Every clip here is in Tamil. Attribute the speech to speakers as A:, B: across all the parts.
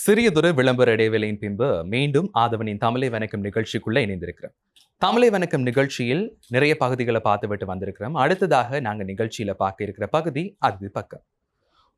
A: சிறியதொரு விளம்பர இடைவேளையின் பின்பு மீண்டும் ஆதவனின் தமிழை வணக்கம் நிகழ்ச்சிக்குள்ள இணைந்திருக்கிறோம். தமிழை வணக்கம் நிகழ்ச்சியில் நிறைய பகுதிகளை பார்த்துவிட்டு வந்திருக்கிறோம். அடுத்ததாக நாங்கள் நிகழ்ச்சியில பார்க்க இருக்கிற பகுதி அதிதி பக்கம்.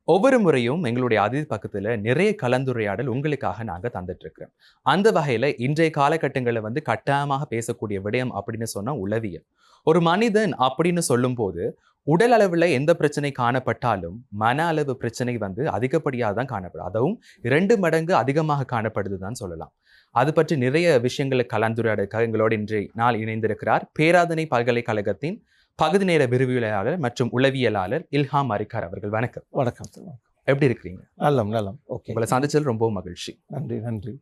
A: ஒவ்வொரு முறையும் எங்களுடைய அதிதி பக்கத்துல நிறைய கலந்துரையாடல் உங்களுக்காக நாங்க தந்துட்டு இருக்கிறோம். அந்த வகையில இன்றைய காலகட்டங்களில் கட்டாயமாக பேசக்கூடிய விடயம் அப்படின்னு சொன்னா உளவியல். ஒரு மனிதன் அப்படின்னு சொல்லும் போது உடல் அளவில் எந்த பிரச்சனை காணப்பட்டாலும் மன அளவு பிரச்சனை அதிகப்படியாக தான் காணப்படும். அதுவும் 2 மடங்கு அதிகமாக காணப்படுது தான் சொல்லலாம். அது பற்றி நிறைய விஷயங்களை கலந்துரையாட எங்களோடு இன்றைய நாள் இணைந்திருக்கிறார் பேராதனை பல்கலைக்கழகத்தின் பகுதி நேர விரிவுரையாளர் மற்றும் உளவியலாளர் இல்ஹாம் அரிக்கார் அவர்கள். வணக்கம்.
B: வணக்கம்.
A: எப்படி இருக்கிறீங்க?
B: நலம். ஓகே,
A: உங்களை சந்திச்சது ரொம்ப மகிழ்ச்சி.
B: நன்றி.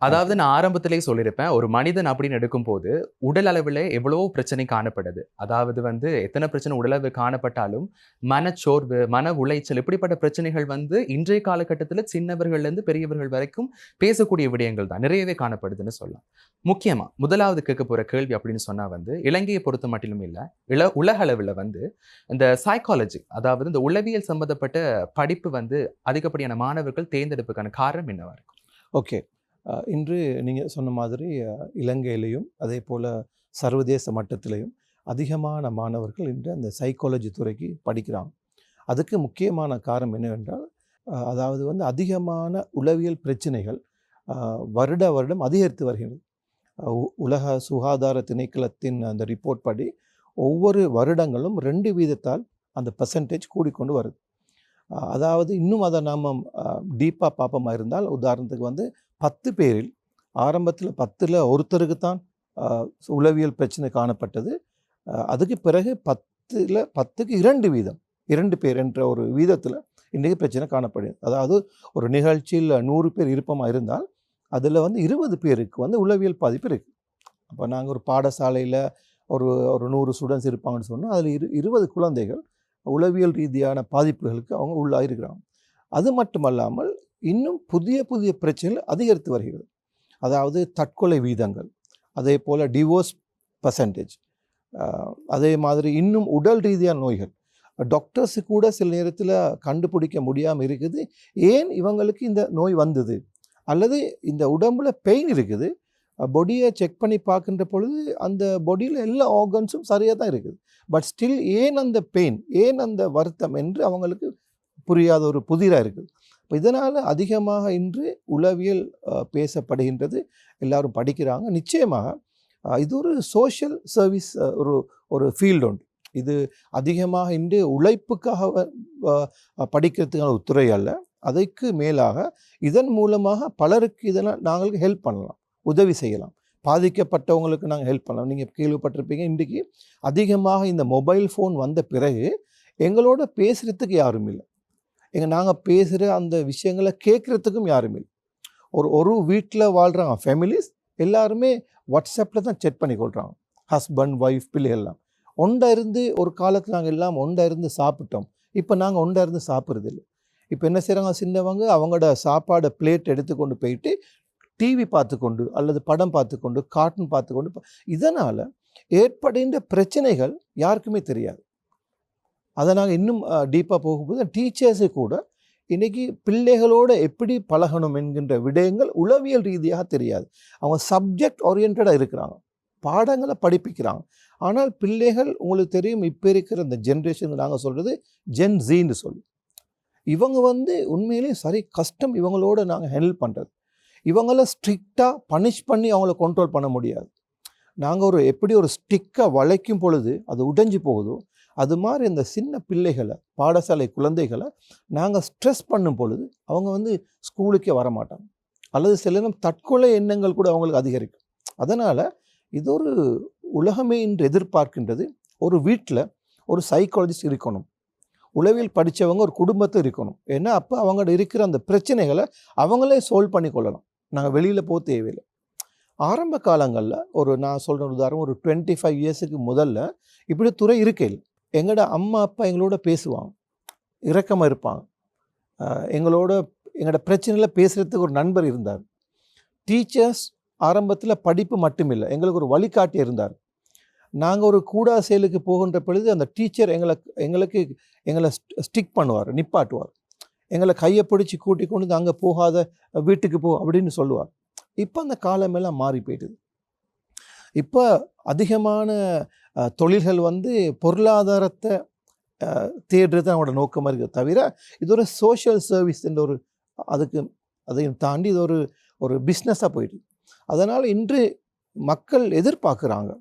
A: அதாவது நான் ஆரம்பத்திலே சொல்லியிருப்பேன், ஒரு மனிதன் அப்படின்னு எடுக்கும்போது உடல் அளவில் எவ்வளவோ பிரச்சனை காணப்படுது. அதாவது எத்தனை பிரச்சனை உடலளவு காணப்பட்டாலும் மனச்சோர்வு, மன உளைச்சல், இப்படிப்பட்ட பிரச்சனைகள் இன்றைய காலகட்டத்தில் சின்னவர்கள்லேருந்து பெரியவர்கள் வரைக்கும் பேசக்கூடிய விடயங்கள் தான் நிறையவே காணப்படுதுன்னு சொல்லலாம். முக்கியமாக முதலாவது கேட்க போகிற கேள்வி அப்படின்னு சொன்னால் இலங்கையை பொறுத்த மட்டிலும் இல்லை, உலக அளவில் இந்த சைக்காலஜி, அதாவது இந்த உளவியல் சம்பந்தப்பட்ட படிப்பு அதிகப்படியான மாணவர்கள் தேர்ந்தெடுப்புக்கான காரணம் என்னவா இருக்கும்?
B: ஓகே, இன்று நீங்கள் சொன்ன மாதிரி இலங்கையிலையும் அதே போல் சர்வதேச மட்டத்திலையும் அதிகமான மாணவர்கள் இன்று அந்த சைக்காலஜி துறைக்கு படிக்கிறாங்க. அதுக்கு முக்கியமான காரணம் என்னவென்றால், அதாவது அதிகமான உளவியல் பிரச்சனைகள் வருடம் அதிகரித்து வருகிறது. உலக சுகாதார திணைக்களத்தின் அந்த ரிப்போர்ட் படி ஒவ்வொரு வருடங்களும் 2% அந்த பர்சன்டேஜ் கூடிக்கொண்டு வருது. அதாவது இன்னும் அதை நாம் டீப்பாக பார்ப்போமா இருந்தால், உதாரணத்துக்கு 10 பேரில் ஆரம்பத்தில் 10ல் ஒருத்தருக்கு தான் உளவியல் பிரச்சனை காணப்பட்டது. அதுக்கு பிறகு 10க்கு 2 பேர் என்ற ஒரு வீதத்தில் இன்றைக்கு பிரச்சனை காணப்படுது. அதாவது ஒரு நிகழ்ச்சியில் 100 பேர் இருப்பமாக இருந்தால் அதில் 20 பேருக்கு உளவியல் பாதிப்பு இருக்குது. அப்போ நாங்கள் ஒரு பாடசாலையில் ஒரு 100 ஸ்டூடெண்ட்ஸ் இருப்பாங்கன்னு சொன்னால் அதில் 20 குழந்தைகள் உளவியல் ரீதியான பாதிப்புகளுக்கு அவங்க உள்ளாயிருக்கிறாங்க. அது மட்டுமல்லாமல் இன்னும் புதிய பிரச்சனைகள் அதிகரித்து வருகிறது. அதாவது தற்கொலை வீதங்கள், அதே போல் டிவோர்ஸ் பர்சன்டேஜ், அதே மாதிரி இன்னும் உடல் ரீதியான நோய்கள் டாக்டர்ஸு கூட சில நேரத்தில் கண்டுபிடிக்க முடியாமல் இருக்குது. ஏன் இவங்களுக்கு இந்த நோய் வந்தது, அல்லது இந்த உடம்புல பெயின் இருக்குது, பொடியை செக் பண்ணி பார்க்கின்ற பொழுது அந்த பொடியில் எல்லா ஆர்கன்ஸும் சரியாக தான் இருக்குது. பட் ஸ்டில் ஏன் அந்த பெயின், ஏன் அந்த வருத்தம் என்று அவங்களுக்கு புரியாத ஒரு புதிராக இருக்குது. இப்போ இதனால் அதிகமாக இன்று உளவியல் பேசப்படுகின்றது, எல்லாரும் படிக்கிறாங்க. நிச்சயமாக இது ஒரு சோஷியல் சர்வீஸ், ஒரு ஃபீல்டு உண்டு. இது அதிகமாக இன்று உழைப்புக்காக படிக்கிறதுக்கான ஒரு துறை அல்ல. அதற்கு மேலாக இதன் மூலமாக பலருக்கு இதனால் நாங்கள் ஹெல்ப் பண்ணலாம், உதவி செய்யலாம். பாதிக்கப்பட்டவங்களுக்கு நாங்கள் ஹெல்ப் பண்ணலாம். நீங்கள் கேள்விப்பட்டிருப்பீங்க, இன்றைக்கி அதிகமாக இந்த மொபைல் ஃபோன் வந்த பிறகு எங்களோட பேசுகிறதுக்கு யாரும் இல்லை. நாங்கள் பேசுகிற அந்த விஷயங்களை கேட்குறதுக்கும் யாரும் இல்லை. ஒரு வீட்டில் வாழ்கிறாங்க ஃபேமிலிஸ், எல்லாருமே வாட்ஸ்அப்பில் தான் செக் பண்ணி கொள்கிறாங்க. ஹஸ்பண்ட், ஒய்ஃப், பிள்ளைகள்லாம் ஒன்றா இருந்து, ஒரு காலத்தில் நாங்கள் எல்லாம் ஒன்றா இருந்து சாப்பிட்டோம். இப்போ நாங்கள் ஒன்றா இருந்து சாப்பிட்றதில்லை. இப்போ என்ன செய்கிறாங்க, சின்னவங்க அவங்களோட சாப்பாடை பிளேட் எடுத்துக்கொண்டு போயிட்டு டிவி பார்த்துக்கொண்டு அல்லது படம் பார்த்துக்கொண்டு கார்ட்டூன் பார்த்துக்கொண்டு, இதனால் ஏற்படுகின்ற பிரச்சனைகள் யாருக்குமே தெரியாது. அதை நாங்கள் இன்னும் டீப்பாக போகும்போது டீச்சர்ஸு கூட இன்றைக்கி பிள்ளைகளோடு எப்படி பழகணும் என்கின்ற விடயங்கள் உளவியல் ரீதியாக தெரியாது. அவங்க சப்ஜெக்ட் ஓரியன்டாக இருக்கிறாங்க, பாடங்களை படிப்பிக்கிறாங்க. ஆனால் பிள்ளைகள், உங்களுக்கு தெரியும், இப்போ இருக்கிற இந்த ஜென்ரேஷன் நாங்கள் சொல்கிறது ஜென் ஜீன்னு சொல்லி, இவங்க உண்மையிலே சரி கஷ்டம் இவங்களோட நாங்கள் ஹேண்டில் பண்ணுறது. இவங்கள ஸ்ட்ரிக்டாக பனிஷ் பண்ணி அவங்கள கண்ட்ரோல் பண்ண முடியாது. நாங்கள் எப்படி ஒரு ஸ்டிக்கை வளைக்கும் பொழுது அது உடைஞ்சு போகுதோ, அது மாதிரி இந்த சின்ன பிள்ளைகளை, பாடசாலை குழந்தைகளை நாங்கள் ஸ்ட்ரெஸ் பண்ணும் பொழுது அவங்க ஸ்கூலுக்கே வரமாட்டாங்க, அல்லது சில நேரம் தற்கொலை எண்ணங்கள் கூட அவங்களுக்கு அதிகரிக்கும். அதனால் இது ஒரு உலகமே இன்று எதிர்பார்க்கின்றது. ஒரு வீட்டில் ஒரு சைக்காலஜிஸ்ட் இருக்கணும், உளவியல் படித்தவங்க ஒரு குடும்பத்தை இருக்கணும். ஏன்னா அப்போ அவங்கள்ட்ட இருக்கிற அந்த பிரச்சனைகளை அவங்களே சால்வ் பண்ணி கொள்ளலாம். நாங்கள் வெளியில் போக தேவையில்லை. ஆரம்ப காலங்களில் நான் சொல்கிற உதாரணம், ஒரு 25 இயர்ஸுக்கு முதல்ல இப்படி துறை இருக்கையில் எங்களோட அம்மா அப்பா எங்களோட பேசுவாங்க, இரக்கமாக இருப்பாங்க. எங்களோட பிரச்சனையில் பேசுகிறதுக்கு ஒரு நண்பர் இருந்தார். டீச்சர்ஸ் ஆரம்பத்தில் படிப்பு மட்டுமில்லை, எங்களுக்கு ஒரு வழிகாட்டி இருந்தார். நாங்கள் ஒரு கூடா செயலுக்கு போகின்ற பொழுது அந்த டீச்சர் எங்களை ஸ்டிக் பண்ணுவார், நிப்பாட்டுவார். எங்களை கையை பிடிச்சி கூட்டி கொண்டு வந்து அங்கே போகாத, வீட்டுக்கு போ அப்படின்னு சொல்லுவார். இப்போ அந்த காலமெல்லாம் மாறி போயிட்டுது. இப்போ அதிகமான தொழில்கள் வந்து பொருளாதாரத்தை தேடுறது அவங்களோட நோக்கமாக இருக்குது தவிர, இது ஒரு சோஷியல் சர்வீஸ் என்ற ஒரு அதுக்கு அதையும் தாண்டி இது ஒரு பிஸ்னஸாக போயிடுது. அதனால் இன்று மக்கள் எதிர்பார்க்குறாங்க.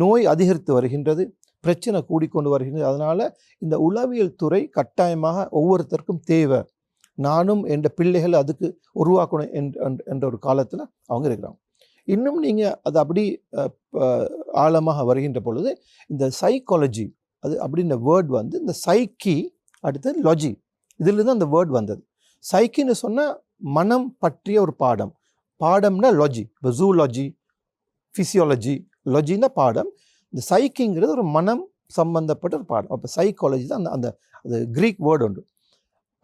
B: நோய் அதிகரித்து வருகின்றது, பிரச்சனை கூடிக்கொண்டு வருகின்றது. அதனால் இந்த உளவியல் துறை கட்டாயமாக ஒவ்வொருத்தருக்கும் தேவை. நானும் என் பிள்ளைகள் அதுக்கு உருவாக்கணும் என்ற ஒரு காலத்தில் அவங்க இருக்கிறாங்க. இன்னும் நீங்கள் அது அப்படி ஆழமாக வருகின்ற பொழுது இந்த சைக்காலஜி அது அப்படின்ற வேர்ட் வந்து இந்த சைக்கி அடுத்து லாஜி, இதிலிருந்து அந்த வேர்ட் வந்தது. சைக்கின்னு சொன்னால் மனம் பற்றிய ஒரு பாடம். பாடம்னா லாஜி, இப்போ ஜூலாஜி, ஃபிசியாலஜி, லாஜின்னா பாடம். இந்த சைக்கிங்கிறது ஒரு மனம் சம்பந்தப்பட்ட ஒரு பாடம். அப்போ சைக்காலஜி தான் அந்த அது கிரீக் வேர்டு உண்டு.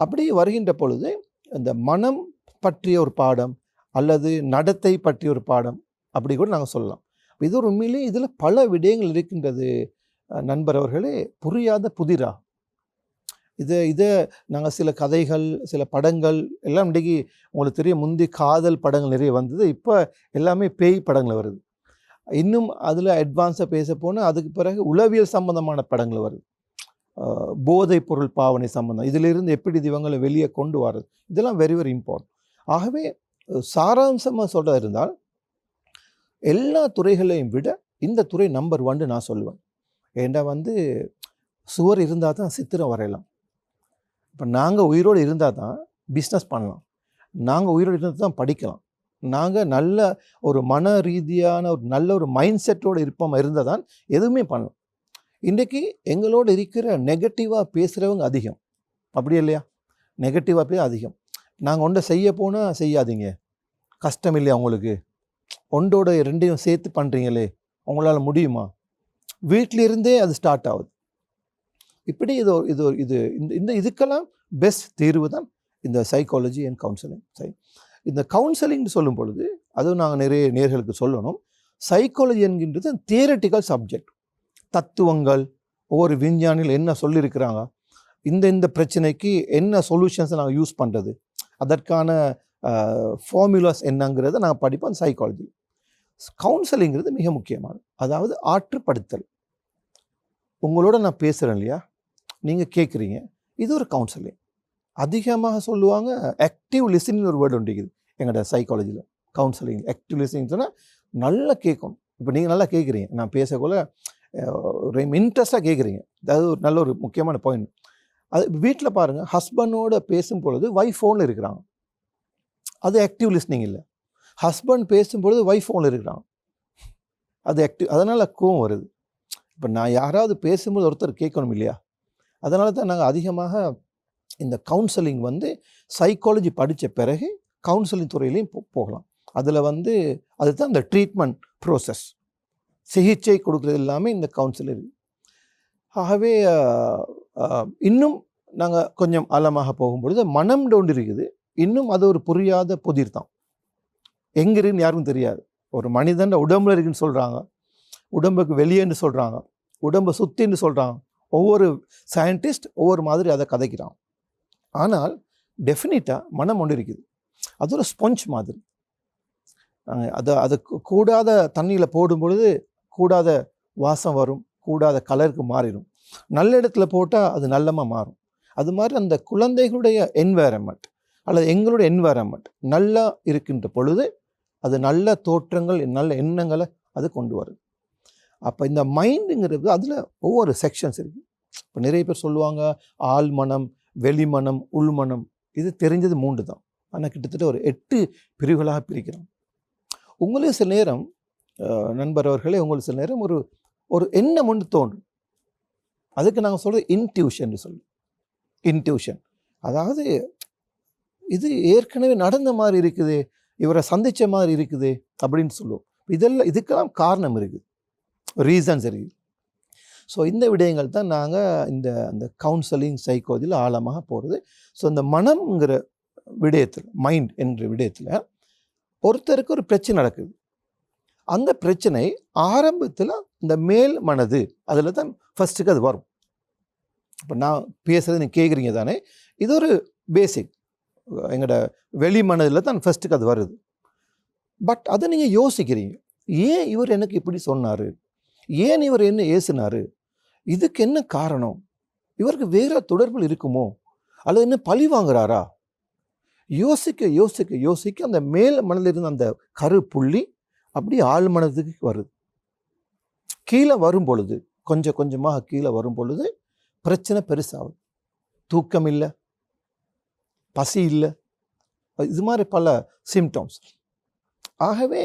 B: அப்படி வருகின்ற பொழுது இந்த மனம் பற்றிய ஒரு பாடம் அல்லது நடத்தை பற்றிய ஒரு பாடம் அப்படி கூட நாங்கள் சொல்லலாம். இது ஒரு உண்மையிலே இதில் பல விடயங்கள் இருக்கின்றது நண்பர் அவர்களே, புரியாத புதிரா. இதை நாங்கள் சில கதைகள், சில படங்கள் எல்லாம் இன்றைக்கி உங்களுக்கு தெரியும். முந்தி காதல் படங்கள் நிறைய வந்தது, இப்போ எல்லாமே பேய் படங்கள் வருது. இன்னும் அதில் அட்வான்ஸாக பேச போனால் அதுக்கு பிறகு உளவியல் சம்பந்தமான படங்கள் வருது. போதைப் பொருள் பாவனை சம்பந்தம், இதிலிருந்து எப்படி இவங்களை வெளியே கொண்டு வர்றது, இதெல்லாம் வெரி வெரி இம்பார்ட்டன்ட். ஆகவே சாராம்சமாக சொல்கிறதா இருந்தால் எல்லா துறைகளையும் விட இந்த துறை நம்பர் 1 நான் சொல்லுவேன். ஏண்டா வந்து சுவர் இருந்தால் தான் சித்திரம் வரையலாம். இப்போ நாங்கள் உயிரோடு இருந்தால் தான் பிஸ்னஸ் பண்ணலாம், நாங்கள் உயிரோடு இருந்தால் தான் படிக்கலாம், நாங்கள் நல்ல ஒரு மன ரீதியான ஒரு நல்ல ஒரு மைண்ட் செட்டோடு இருந்தால் தான் எதுவுமே பண்ணலாம். இன்றைக்கி எங்களோடு இருக்கிற நெகட்டிவாக பேசுகிறவங்க அதிகம், அப்படி இல்லையா? நெகட்டிவாக பேச அதிகம். நாங்கள் ஒன்றை செய்ய போனால் செய்யாதீங்க, கஷ்டம் இல்லையா உங்களுக்கு, ஒன்றோட 2ஐயும் சேர்த்து பண்ணுறீங்களே, உங்களால் முடியுமா, வீட்டிலிருந்தே அது ஸ்டார்ட் ஆகுது. இப்படி இதுக்கெல்லாம் பெஸ்ட் தீர்வு தான் இந்த சைக்காலஜி அண்ட் கவுன்சிலிங். சரி, இந்த கவுன்சிலிங்னு சொல்லும் பொழுது அதுவும் நாங்கள் நிறைய நேர்களுக்கு சொல்லணும். சைக்காலஜி என்கின்றது தியரட்டிக்கல் சப்ஜெக்ட். தத்துவங்கள், ஒவ்வொரு விஞ்ஞானிகள் என்ன சொல்லியிருக்கிறாங்க, இந்த பிரச்சனைக்கு என்ன சொல்யூஷன்ஸை நாங்கள் யூஸ் பண்ணுறது, அதற்கான ஃபார்முலாஸ் என்னங்கிறத நாங்கள் படிப்போம் சைக்காலஜி. கவுன்சிலிங்கிறது மிக முக்கியமானது. அதாவது ஆற்றுப்படுத்தல். உங்களோட நான் பேசுகிறேன் இல்லையா, நீங்கள் கேட்குறீங்க, இது ஒரு கவுன்சிலிங். அதிகமாக சொல்லுவாங்க ஆக்டிவ் லிசனிங் ஒரு வேர்டு உண்டிக்குது எங்களோட சைக்காலஜியில். கவுன்சிலிங் ஆக்டிவ் லிசனிங் சொன்னால் நல்லா கேட்கணும். இப்போ நீங்கள் நல்லா கேட்குறீங்க, நான் பேசக்குள்ள ஒரு இன்ட்ரெஸ்டாக கேட்குறீங்க, அதாவது ஒரு நல்ல ஒரு முக்கியமான பாயிண்ட். அது வீட்டில் பாருங்கள், ஹஸ்பண்டோட பேசும் பொழுது ஒய்ஃப் ஃபோனில் இருக்கிறாங்க, அது ஆக்டிவ் லிஸ்னிங் இல்லை. ஹஸ்பண்ட் பேசும்பொழுது ஒய்ஃப் ஃபோனில் இருக்கிறாங்க, அது ஆக்டிவ். அதனால் கோவம் வருது. இப்போ நான் யாராவது பேசும்போது ஒருத்தர் கேட்கணும் இல்லையா? அதனால தான் நாங்கள் அதிகமாக இந்த கவுன்சிலிங் வந்து சைக்காலஜி படித்த பிறகு கவுன்சிலிங் துறையிலையும் போகலாம். அதில் வந்து அதுதான் இந்த ட்ரீட்மெண்ட் ப்ரோசஸ், சிகிச்சை கொடுக்குறது எல்லாமே இந்த கவுன்சிலர். ஆகவே இன்னும் நாங்கள் கொஞ்சம் ஆழமாக போகும்பொழுது மனம் ஒன்று இருக்குது, இன்னும் அது ஒரு புரியாத புதிர் தான். எங்கே இருக்குன்னு யாருக்கும் தெரியாது. ஒரு மனிதன் உடம்புல இருக்குன்னு சொல்கிறாங்க, உடம்புக்கு வெளியேன்னு சொல்கிறாங்க, உடம்பை சுற்றின்னு சொல்கிறாங்க. ஒவ்வொரு சயின்டிஸ்ட் ஒவ்வொரு மாதிரி அதை கதைக்கிறான். ஆனால் டெஃபினட்டாக மனம் ஒன்று இருக்குது, அது ஒரு ஸ்பாஞ்ச் மாதிரி. அது கூடாத தண்ணியில் போடும் பொழுது கூடாத வாசம் வரும், கூடாத கலருக்கு மாறிடும். நல்ல இடத்துல போட்டால் அது நல்லமாக மாறும். அது மாதிரி அந்த குழந்தைகளுடைய என்வாயரன்மெண்ட் அல்லது எங்களுடைய என்வாயரன்மெண்ட் நல்லா இருக்கின்ற பொழுது அது நல்ல தோற்றங்கள், நல்ல எண்ணங்களை அது கொண்டு வருது. அப்போ இந்த மைண்டுங்கிறது அதில் ஒவ்வொரு செக்ஷன்ஸ் இருக்குது. இப்போ நிறைய பேர் சொல்லுவாங்க ஆழ்மனம், வெளிமனம், உள்மனம். இது தெரிஞ்சது 3 தான், ஆனால் கிட்டத்தட்ட ஒரு 8 பிரிவுகளாக பிரிக்கிறோம். உங்களுக்கு சில நேரம் நண்பர் அவர்களே, உங்களுக்கு சில நேரம் ஒரு எண்ணம் ஒன்று தோன்றும், அதுக்கு நாங்கள் சொல்கிறது இன்ட்யூஷன் சொல்லி. இன்ட்யூஷன் அதாவது இது ஏற்கனவே நடந்த மாதிரி இருக்குது, இவரை சந்தித்த மாதிரி இருக்குது அப்படின்னு சொல்லுவோம். இதுக்கெல்லாம் காரணம் இருக்குது, ரீசன்ஸ் இருக்குது. ஸோ இந்த விடயங்கள் தான் நாங்கள் அந்த கவுன்சிலிங் சைக்காலஜியில் ஆழமாக போகிறது. ஸோ இந்த மனம்ங்கிற விடயத்தில், மைண்ட் என்ற விடயத்தில் ஒருத்தருக்கு ஒரு பிரச்சனை நடக்குது. அந்த பிரச்சனை ஆரம்பத்தில் இந்த மேல் மனது அதில் தான் ஃபஸ்ட்டுக்கு அது வரும். இப்போ நான் பேசுகிறது நீங்கள் கேட்குறீங்க தானே, இது ஒரு பேசிக் எங்களோட வெளி மனதில் தான் ஃபஸ்ட்டுக்கு அது வருது. பட் அதை நீங்கள் யோசிக்கிறீங்க, ஏன் இவர் எனக்கு இப்படி சொன்னார், ஏன் இவர் என்ன ஏசுனார், இதுக்கு என்ன காரணம், இவருக்கு வேற தொடர்புகள் இருக்குமோ, அல்லது என்ன பழி வாங்குறாரா? யோசிக்க யோசிக்க யோசிக்க அந்த மேல் மனதில் இருந்த அந்த கரு புள்ளி அப்படியே ஆழ் மனதுக்கு வருது. கீழே வரும் பொழுது, கொஞ்சம் கொஞ்சமாக கீழே வரும் பொழுது பிரச்சனை பெருசாகுது. தூக்கம் இல்லை, பசி இல்லை, இது மாதிரி பல சிம்டம்ஸ். ஆகவே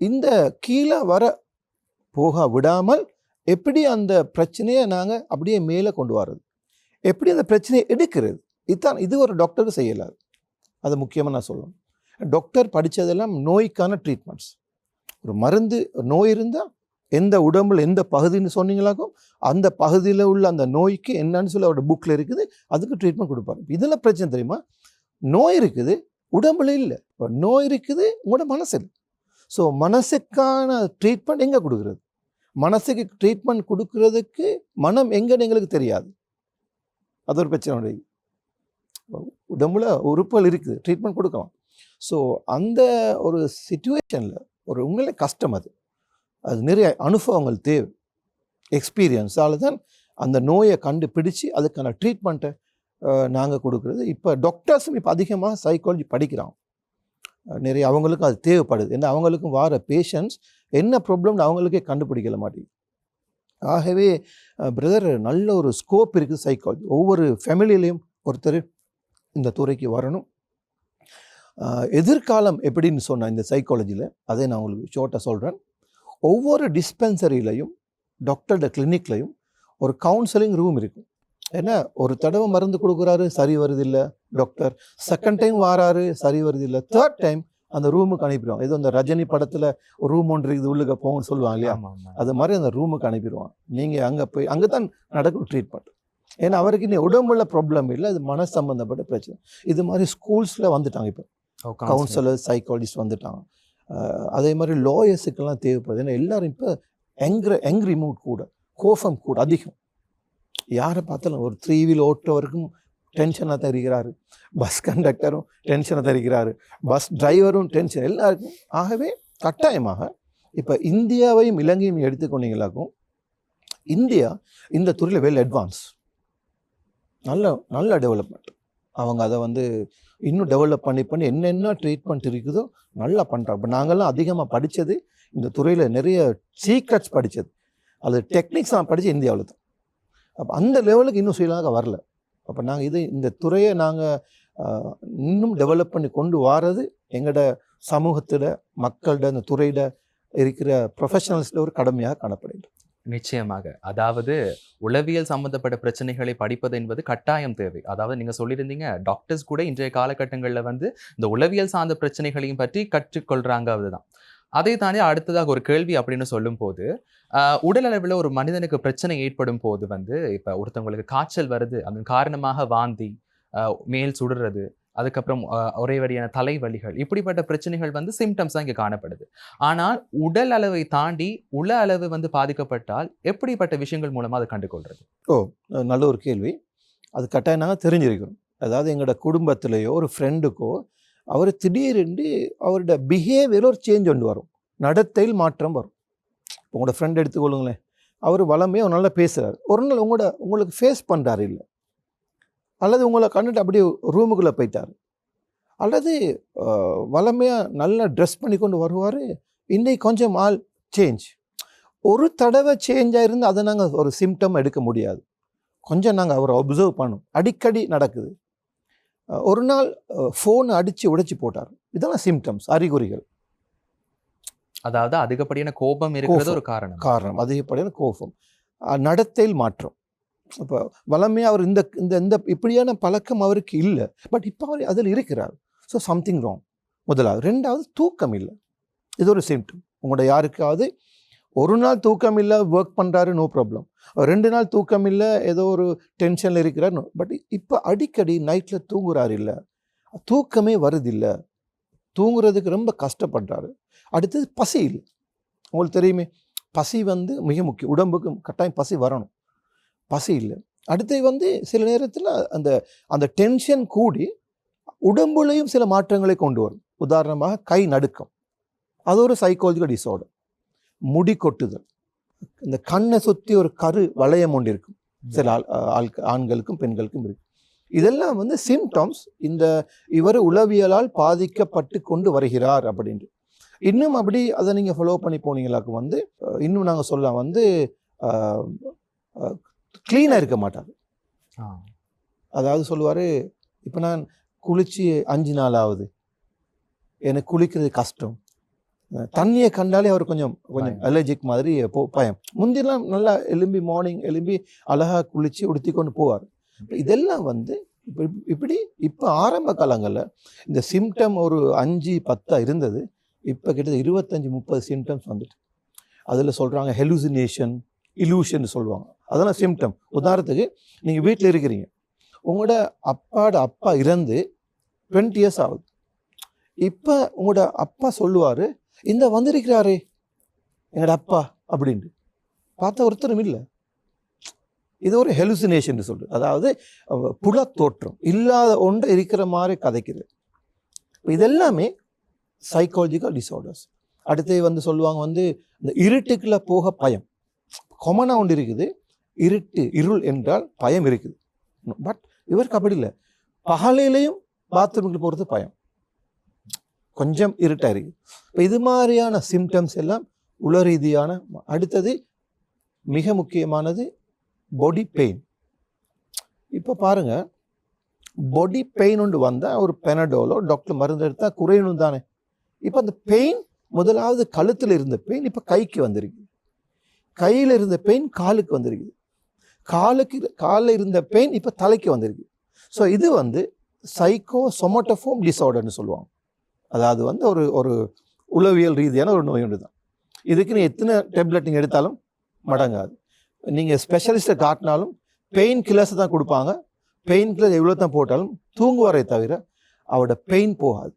B: இந்த கீழே வர போக விடாமல் எப்படி அந்த பிரச்சனையை நாங்கள் அப்படியே மேலே கொண்டு வர்றது, எப்படி அந்த பிரச்சனையை எடுக்கிறது, இது ஒரு டாக்டருக்கு செய்யலாது. அது முக்கியமாக நான் சொல்லணும். டாக்டர் படித்ததெல்லாம் நோய்க்கான ட்ரீட்மெண்ட்ஸ். ஒரு மருந்து, நோய் இருந்தால் எந்த உடம்புல எந்த பகுதின்னு சொன்னீங்களாக்கும் அந்த பகுதியில் உள்ள அந்த நோய்க்கு என்னன்னு சொல்லி அவரோட புக்கில் இருக்குது, அதுக்கு ட்ரீட்மெண்ட் கொடுப்பாரு. இதில் பிரச்சனை தெரியுமா, நோய் இருக்குது உடம்புல இல்லை, இப்போ நோய் இருக்குது உங்களோட மனசில். ஸோ மனசுக்கான ட்ரீட்மெண்ட் எங்கே கொடுக்குறது, மனசுக்கு ட்ரீட்மெண்ட் கொடுக்கறதுக்கு மனம் எங்கன்னு எங்களுக்கு தெரியாது. அது ஒரு பிரச்சனை. உடம்புல உறுப்புகள் இருக்குது, ட்ரீட்மெண்ட் கொடுக்கலாம். ஸோ அந்த ஒரு சிச்சுவேஷனில் ஒரு உங்களே கஷ்டம், அது நிறைய அனுபவங்கள் தேவை, எக்ஸ்பீரியன்ஸால் தான் அந்த நோயை கண்டுபிடிச்சு அதுக்கான ட்ரீட்மெண்ட்டை நாங்கள் கொடுக்குறது. இப்போ டாக்டர்ஸும் இப்போ அதிகமாக சைக்காலஜி படிக்கிறாங்க, நிறைய அவங்களுக்கும் அது தேவைப்படுது. ஏன்னா அவங்களுக்கும் வர பேஷண்ட்ஸ் என்ன ப்ராப்ளம்னு அவங்களுக்கே கண்டுபிடிக்கல மாட்டேங்குது. ஆகவே பிரதர், நல்ல ஒரு ஸ்கோப் இருக்குது சைக்காலஜி. ஒவ்வொரு ஃபேமிலியிலையும் ஒருத்தர் இந்த துறைக்கு வரணும். எதிர்காலம் எப்படின்னு சொன்ன இந்த சைக்காலஜியில் அதை நான் உங்களுக்கு ஷார்ட்டாக சொல்கிறேன். ஒவ்வொரு டிஸ்பென்சரியிலையும் டாக்டரோட கிளினிக்லையும் ஒரு கவுன்சிலிங் ரூம் இருக்கும். ஏன்னா ஒரு தடவை மருந்து கொடுக்குறாரு, சரி வருதில்லை டாக்டர், செகண்ட் டைம் வராரு, சரி வருதில்லை, தேர்ட் டைம் அந்த ரூமுக்கு அனுப்பிடுவான். ஏதோ அந்த ரஜினி படத்தில் ஒரு ரூம் ஒன்று இருக்குது உள்ளுக்க போங்கன்னு சொல்லுவாங்க இல்லையா, அது மாதிரி அந்த ரூமுக்கு அனுப்பிடுவான். நீங்கள் அங்கே போய் அங்கே தான் நடக்கும் ட்ரீட்மெண்ட். ஏன்னா அவருக்கு இன்னும் உடம்புல ப்ராப்ளம் இல்லை, அது மன சம்பந்தப்பட்ட பிரச்சனை. இது மாதிரி ஸ்கூல்ஸில் வந்துட்டாங்க, இப்போ கவுன்சிலர் சைக்காலஜிஸ்ட் வந்துட்டாங்க. அதே மாதிரி லாயர்ஸுக்கெல்லாம் தேவைப்படுது. ஏன்னா எல்லாரும் இப்போ எங்க்ரி மூட் கூட, கோபம் கூட அதிகம். யாரை பார்த்தாலும் ஒரு 3 வீல் ஓட்டுறவருக்கும் டென்ஷனாக தான் இருக்கிறாரு, பஸ் கண்டக்டரும் டென்ஷனாக தான் இருக்கிறாரு, பஸ் டிரைவரும் டென்ஷன், எல்லாருக்கும். ஆகவே கட்டாயமாக இப்போ இந்தியாவையும் இலங்கையும் எடுத்துக்கொண்டீங்களாக்கும், இந்தியா இந்த துறையில் வெல் அட்வான்ஸ், நல்ல டெவலப்மெண்ட். அவங்க அதை இன்னும் டெவலப் பண்ணி என்னென்ன ட்ரீட்மெண்ட் இருக்குதோ நல்லா பண்ணுறாங்க. இப்போ நாங்கள்லாம் அதிகமாக படித்தது இந்த துறையில் நிறைய சீக்ரெட்ஸ் படித்தது, அது டெக்னிக்ஸ் நான் படித்தது இந்தியாவில் தான். அப்போ அந்த லெவலுக்கு இன்னும் ஸ்ரீலங்கா வரல. அப்போ நாங்கள் இந்த துறையை நாங்கள் இன்னும் டெவலப் பண்ணி கொண்டு வாரது எங்களோட சமூகத்தோட மக்களோட இந்த துறையிட இருக்கிற ப்ரொஃபஷனல்ஸில் ஒரு கடமையாக காணப்படுகிறது.
A: நிச்சயமாக. அதாவது உளவியல் சம்பந்தப்பட்ட பிரச்சனைகளை படிப்பது என்பது கட்டாயம் தேவை. அதாவது நீங்க சொல்லியிருந்தீங்க, டாக்டர்ஸ் கூட இன்றைய காலகட்டங்களில் இந்த உளவியல் சார்ந்த பிரச்சனைகளையும் பற்றி கற்றுக்கொள்றாங்க. அதுதான். அதை தாண்டி அடுத்ததாக ஒரு கேள்வி அப்படின்னு சொல்லும் போது, உடல் அளவில் ஒரு மனிதனுக்கு பிரச்சனை ஏற்படும் போது இப்போ ஒருத்தவங்களுக்கு காய்ச்சல் வருது, அதன் காரணமாக வாந்தி, மேல் சுடுறது, அதுக்கப்புறம் ஒரே வழியான தலைவலிகள், இப்படிப்பட்ட பிரச்சனைகள் சிம்டம்ஸ் தான் இங்கே காணப்படுது. ஆனால் உடல் அளவை தாண்டி உள அளவு பாதிக்கப்பட்டால் எப்படிப்பட்ட விஷயங்கள் மூலமாக அதை கண்டுகொள்றது?
B: நல்ல ஒரு கேள்வி. அது கட்டாயம் நாங்கள் தெரிஞ்சிருக்கிறோம். அதாவது எங்களோட குடும்பத்திலேயோ ஒரு ஃப்ரெண்டுக்கோ அவர் திடீரென்று அவரோட பிஹேவியர் ஒரு சேஞ்ச் ஒன்று வரும், நடத்தையில் மாற்றம் வரும். இப்போ உங்களோட ஃப்ரெண்ட் எடுத்துக்கொள்ளுங்களேன், அவர் வளமையாக நல்லா பேசுகிறார், ஒரு நாள் உங்களுக்கு ஃபேஸ் பண்ணுறாரு இல்லை, அல்லது உங்களை கண்டுட்டு அப்படியே ரூமுக்குள்ளே போயிட்டார், அல்லது வளமையாக நல்லா ட்ரெஸ் பண்ணி கொண்டு வருவார், இன்றைக்கு கொஞ்சம் ஆள் சேஞ்ச். ஒரு தடவை சேஞ்ச் ஆகிருந்து அதை நாங்கள் ஒரு சிம்டம் எடுக்க முடியாது, கொஞ்சம் நாங்கள் அவரை அப்சர்வ் பண்ணோம். அடிக்கடி நடக்குது. ஒரு நாள் ஃபோனை அடித்து உடைச்சி போட்டார், இதெல்லாம் சிம்டம்ஸ், அறிகுறிகள்.
A: அதாவது அதிகப்படியான கோபம் இருக்கிறது ஒரு காரணம்.
B: அதிகப்படியான கோபம், நடத்தையில் மாற்றம். இப்போ வளமையாக அவர் இந்த இந்த இப்படியான பழக்கம் அவருக்கு இல்லை, பட் இப்போ அவர் அதில் இருக்கிறார். So something wrong. முதலாவது. ரெண்டாவது, தூக்கம் இல்லை, இது ஒரு சிம்டம். உங்களோட யாருக்காவது ஒரு நாள் தூக்கம் இல்லை, ஒர்க் பண்ணுறாரு, நோ ப்ராப்ளம். 2 நாள் தூக்கம் இல்லை, ஏதோ ஒரு டென்ஷனில் இருக்கிறார், பட் இப்போ அடிக்கடி நைட்டில் தூங்குறாரு இல்லை, தூக்கமே வருதில்லை, தூங்குறதுக்கு ரொம்ப கஷ்டப்படுறாரு. அடுத்தது பசி இல்லை. உங்களுக்கு தெரியுமே, பசி மிக முக்கியம், உடம்புக்கு கட்டாயம் பசி வரணும், பசி இல்லை. அடுத்து சில நேரத்தில் அந்த டென்ஷன் கூடி உடம்புலையும் சில மாற்றங்களை கொண்டு வரும். உதாரணமாக கை நடுக்கம், அது ஒரு சைக்காலஜிக்கல் டிஸார்டர். முடி கொட்டுதல், இந்த கண்ணை சுற்றி ஒரு கரு வளையம் ஒன்று இருக்கும், சில ஆண்களுக்கும் பெண்களுக்கும் இருக்கு. இதெல்லாம் வந்து சிம்டம்ஸ், இவர் உளவியலால் பாதிக்கப்பட்டு கொண்டு வருகிறார் அப்படின்ட்டு. இன்னும் அப்படி அதை நீங்கள் ஃபாலோ பண்ணி போனீங்களாக்கு வந்து இன்னும் நாங்கள் சொல்லலாம் வந்து க்ளீனாக இருக்க மாட்டார். அதாவது சொல்லுவார், இப்போ நான் குளிச்சு 5 நாள் ஆகுது, எனக்கு குளிக்கிறது கஷ்டம், தண்ணியை கண்டாலே அவர் கொஞ்சம் அலர்ஜிக் மாதிரி பயம். முந்தியெல்லாம் நல்லா எலும்பி மார்னிங் எலும்பி அழகாக குளித்து உடுத்தி கொண்டு போவார். இதெல்லாம் வந்து இப்படி இப்போ ஆரம்ப காலங்களில் இந்த சிம்டம் ஒரு 5-10 இருந்தது, இப்போ கிட்டத்தட்ட 25-30 சிம்டம்ஸ் வந்துட்டு. அதில் சொல்கிறாங்க ஹெலுசினேஷன், இலூஷன் சொல்லுவாங்க, அதெல்லாம் சிம்டம். உதாரணத்துக்கு நீங்கள் வீட்டில் இருக்கிறீங்க, உங்களோட அப்பா இறந்து 20 years ஆகுது. இப்போ உங்களோட அப்பா சொல்லுவார், இந்த வந்திருக்கிறாரே எங்களோட அப்பா அப்படின்ட்டு. பார்த்தா ஒருத்தரும் இல்லை. இது ஒரு ஹெலுசினேஷன் சொல்கிறது, அதாவது புலத்தோற்றம், இல்லாத ஒன்றை இருக்கிற மாதிரி கதைக்கிறது. இதெல்லாமே சைக்காலஜிக்கல் டிஸார்டர்ஸ். அடுத்து வந்து சொல்லுவாங்க வந்து இந்த இருட்டுக்குள்ளே போக பயம். கொமனாக ஒன்று இருக்குது, இருள் என்றால் பயம் இருக்குது. பட் இவருக்கு அப்படி இல்லை, பகலிலையும் பாத்ரூமுக்கு போகிறது பயம், கொஞ்சம் இருட்டாக இருக்குது. இப்போ இது மாதிரியான சிம்டம்ஸ் எல்லாம் உள ரீதியான. அடுத்தது மிக முக்கியமானது பாடி பெயின். இப்போ பாருங்கள், பாடி பெயின் ஒன்று வந்தால் ஒரு பெனடோலோ டாக்டர் மருந்து எடுத்தால் குறையணும் தானே. இப்போ அந்த பெயின் முதலாவது கழுத்தில் இருந்த பெயின் இப்போ கைக்கு வந்திருக்கு, கையில் இருந்த பெயின் காலுக்கு வந்திருக்கு, காலில் இருந்த பெயின் இப்போ தலைக்கு வந்திருக்கு. ஸோ இது வந்து சைக்கோசோமட்டோஃபோம் டிஸார்டர்னு சொல்லுவாங்க. அதாவது வந்து ஒரு உளவியல் ரீதியான ஒரு நோய் ஒன்று தான். இதுக்கு நீ எத்தனை டேப்லெட் நீங்கள் எடுத்தாலும் மடங்காது. நீங்கள் ஸ்பெஷலிஸ்ட்டை காட்டினாலும் பெயின் கில்லர்ஸை தான் கொடுப்பாங்க. பெயின் கில்லர் எவ்வளோ தான் போட்டாலும் தூங்குவாரே தவிர அவரோட பெயின் போகாது.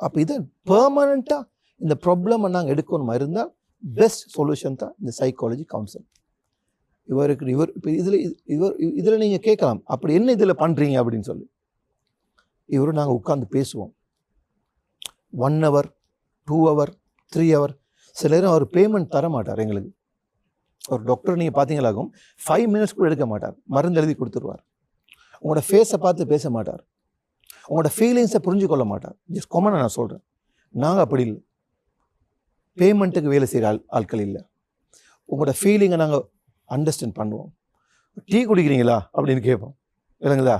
B: அப்போ இது பெர்மனண்ட்டாக இந்த ப்ராப்ளமை நாங்கள் எடுக்கணுமா இருந்தால் பெஸ்ட் சொல்யூஷன் தான் இந்த சைக்காலஜி கவுன்சில். இவருக்கு இப்போ இதில் நீங்கள் கேட்கலாம், அப்படி என்ன இதில் பண்ணுறீங்க அப்படின்னு சொல்லி. இவரும் நாங்கள் உட்காந்து பேசுவோம் 1 hour 2 hour 3 hour. சில நேரம் அவர் பேமெண்ட் தர மாட்டார் எங்களுக்கு. ஒரு டாக்டர் நீங்கள் பார்த்தீங்களாகும் 5 minutes கூட எடுக்க மாட்டார், மருந்து எழுதி கொடுத்துருவார். உங்களோட ஃபேஸை பார்த்து பேச மாட்டார், உங்களோட ஃபீலிங்ஸை புரிஞ்சு கொள்ள மாட்டார். ஜஸ்ட் காமனாக நான் சொல்கிறேன், நாங்கள் அப்படி இல்லை. பேமெண்ட்டுக்கு வேலை செய்கிற ஆட்கள் இல்லை. உங்களோட ஃபீலிங்கை நாங்கள் அண்டர்ஸ்டாண்ட் பண்ணுவோம். டீ குடிக்கிறீங்களா அப்படின்னு கேட்போம், இல்லைங்களா?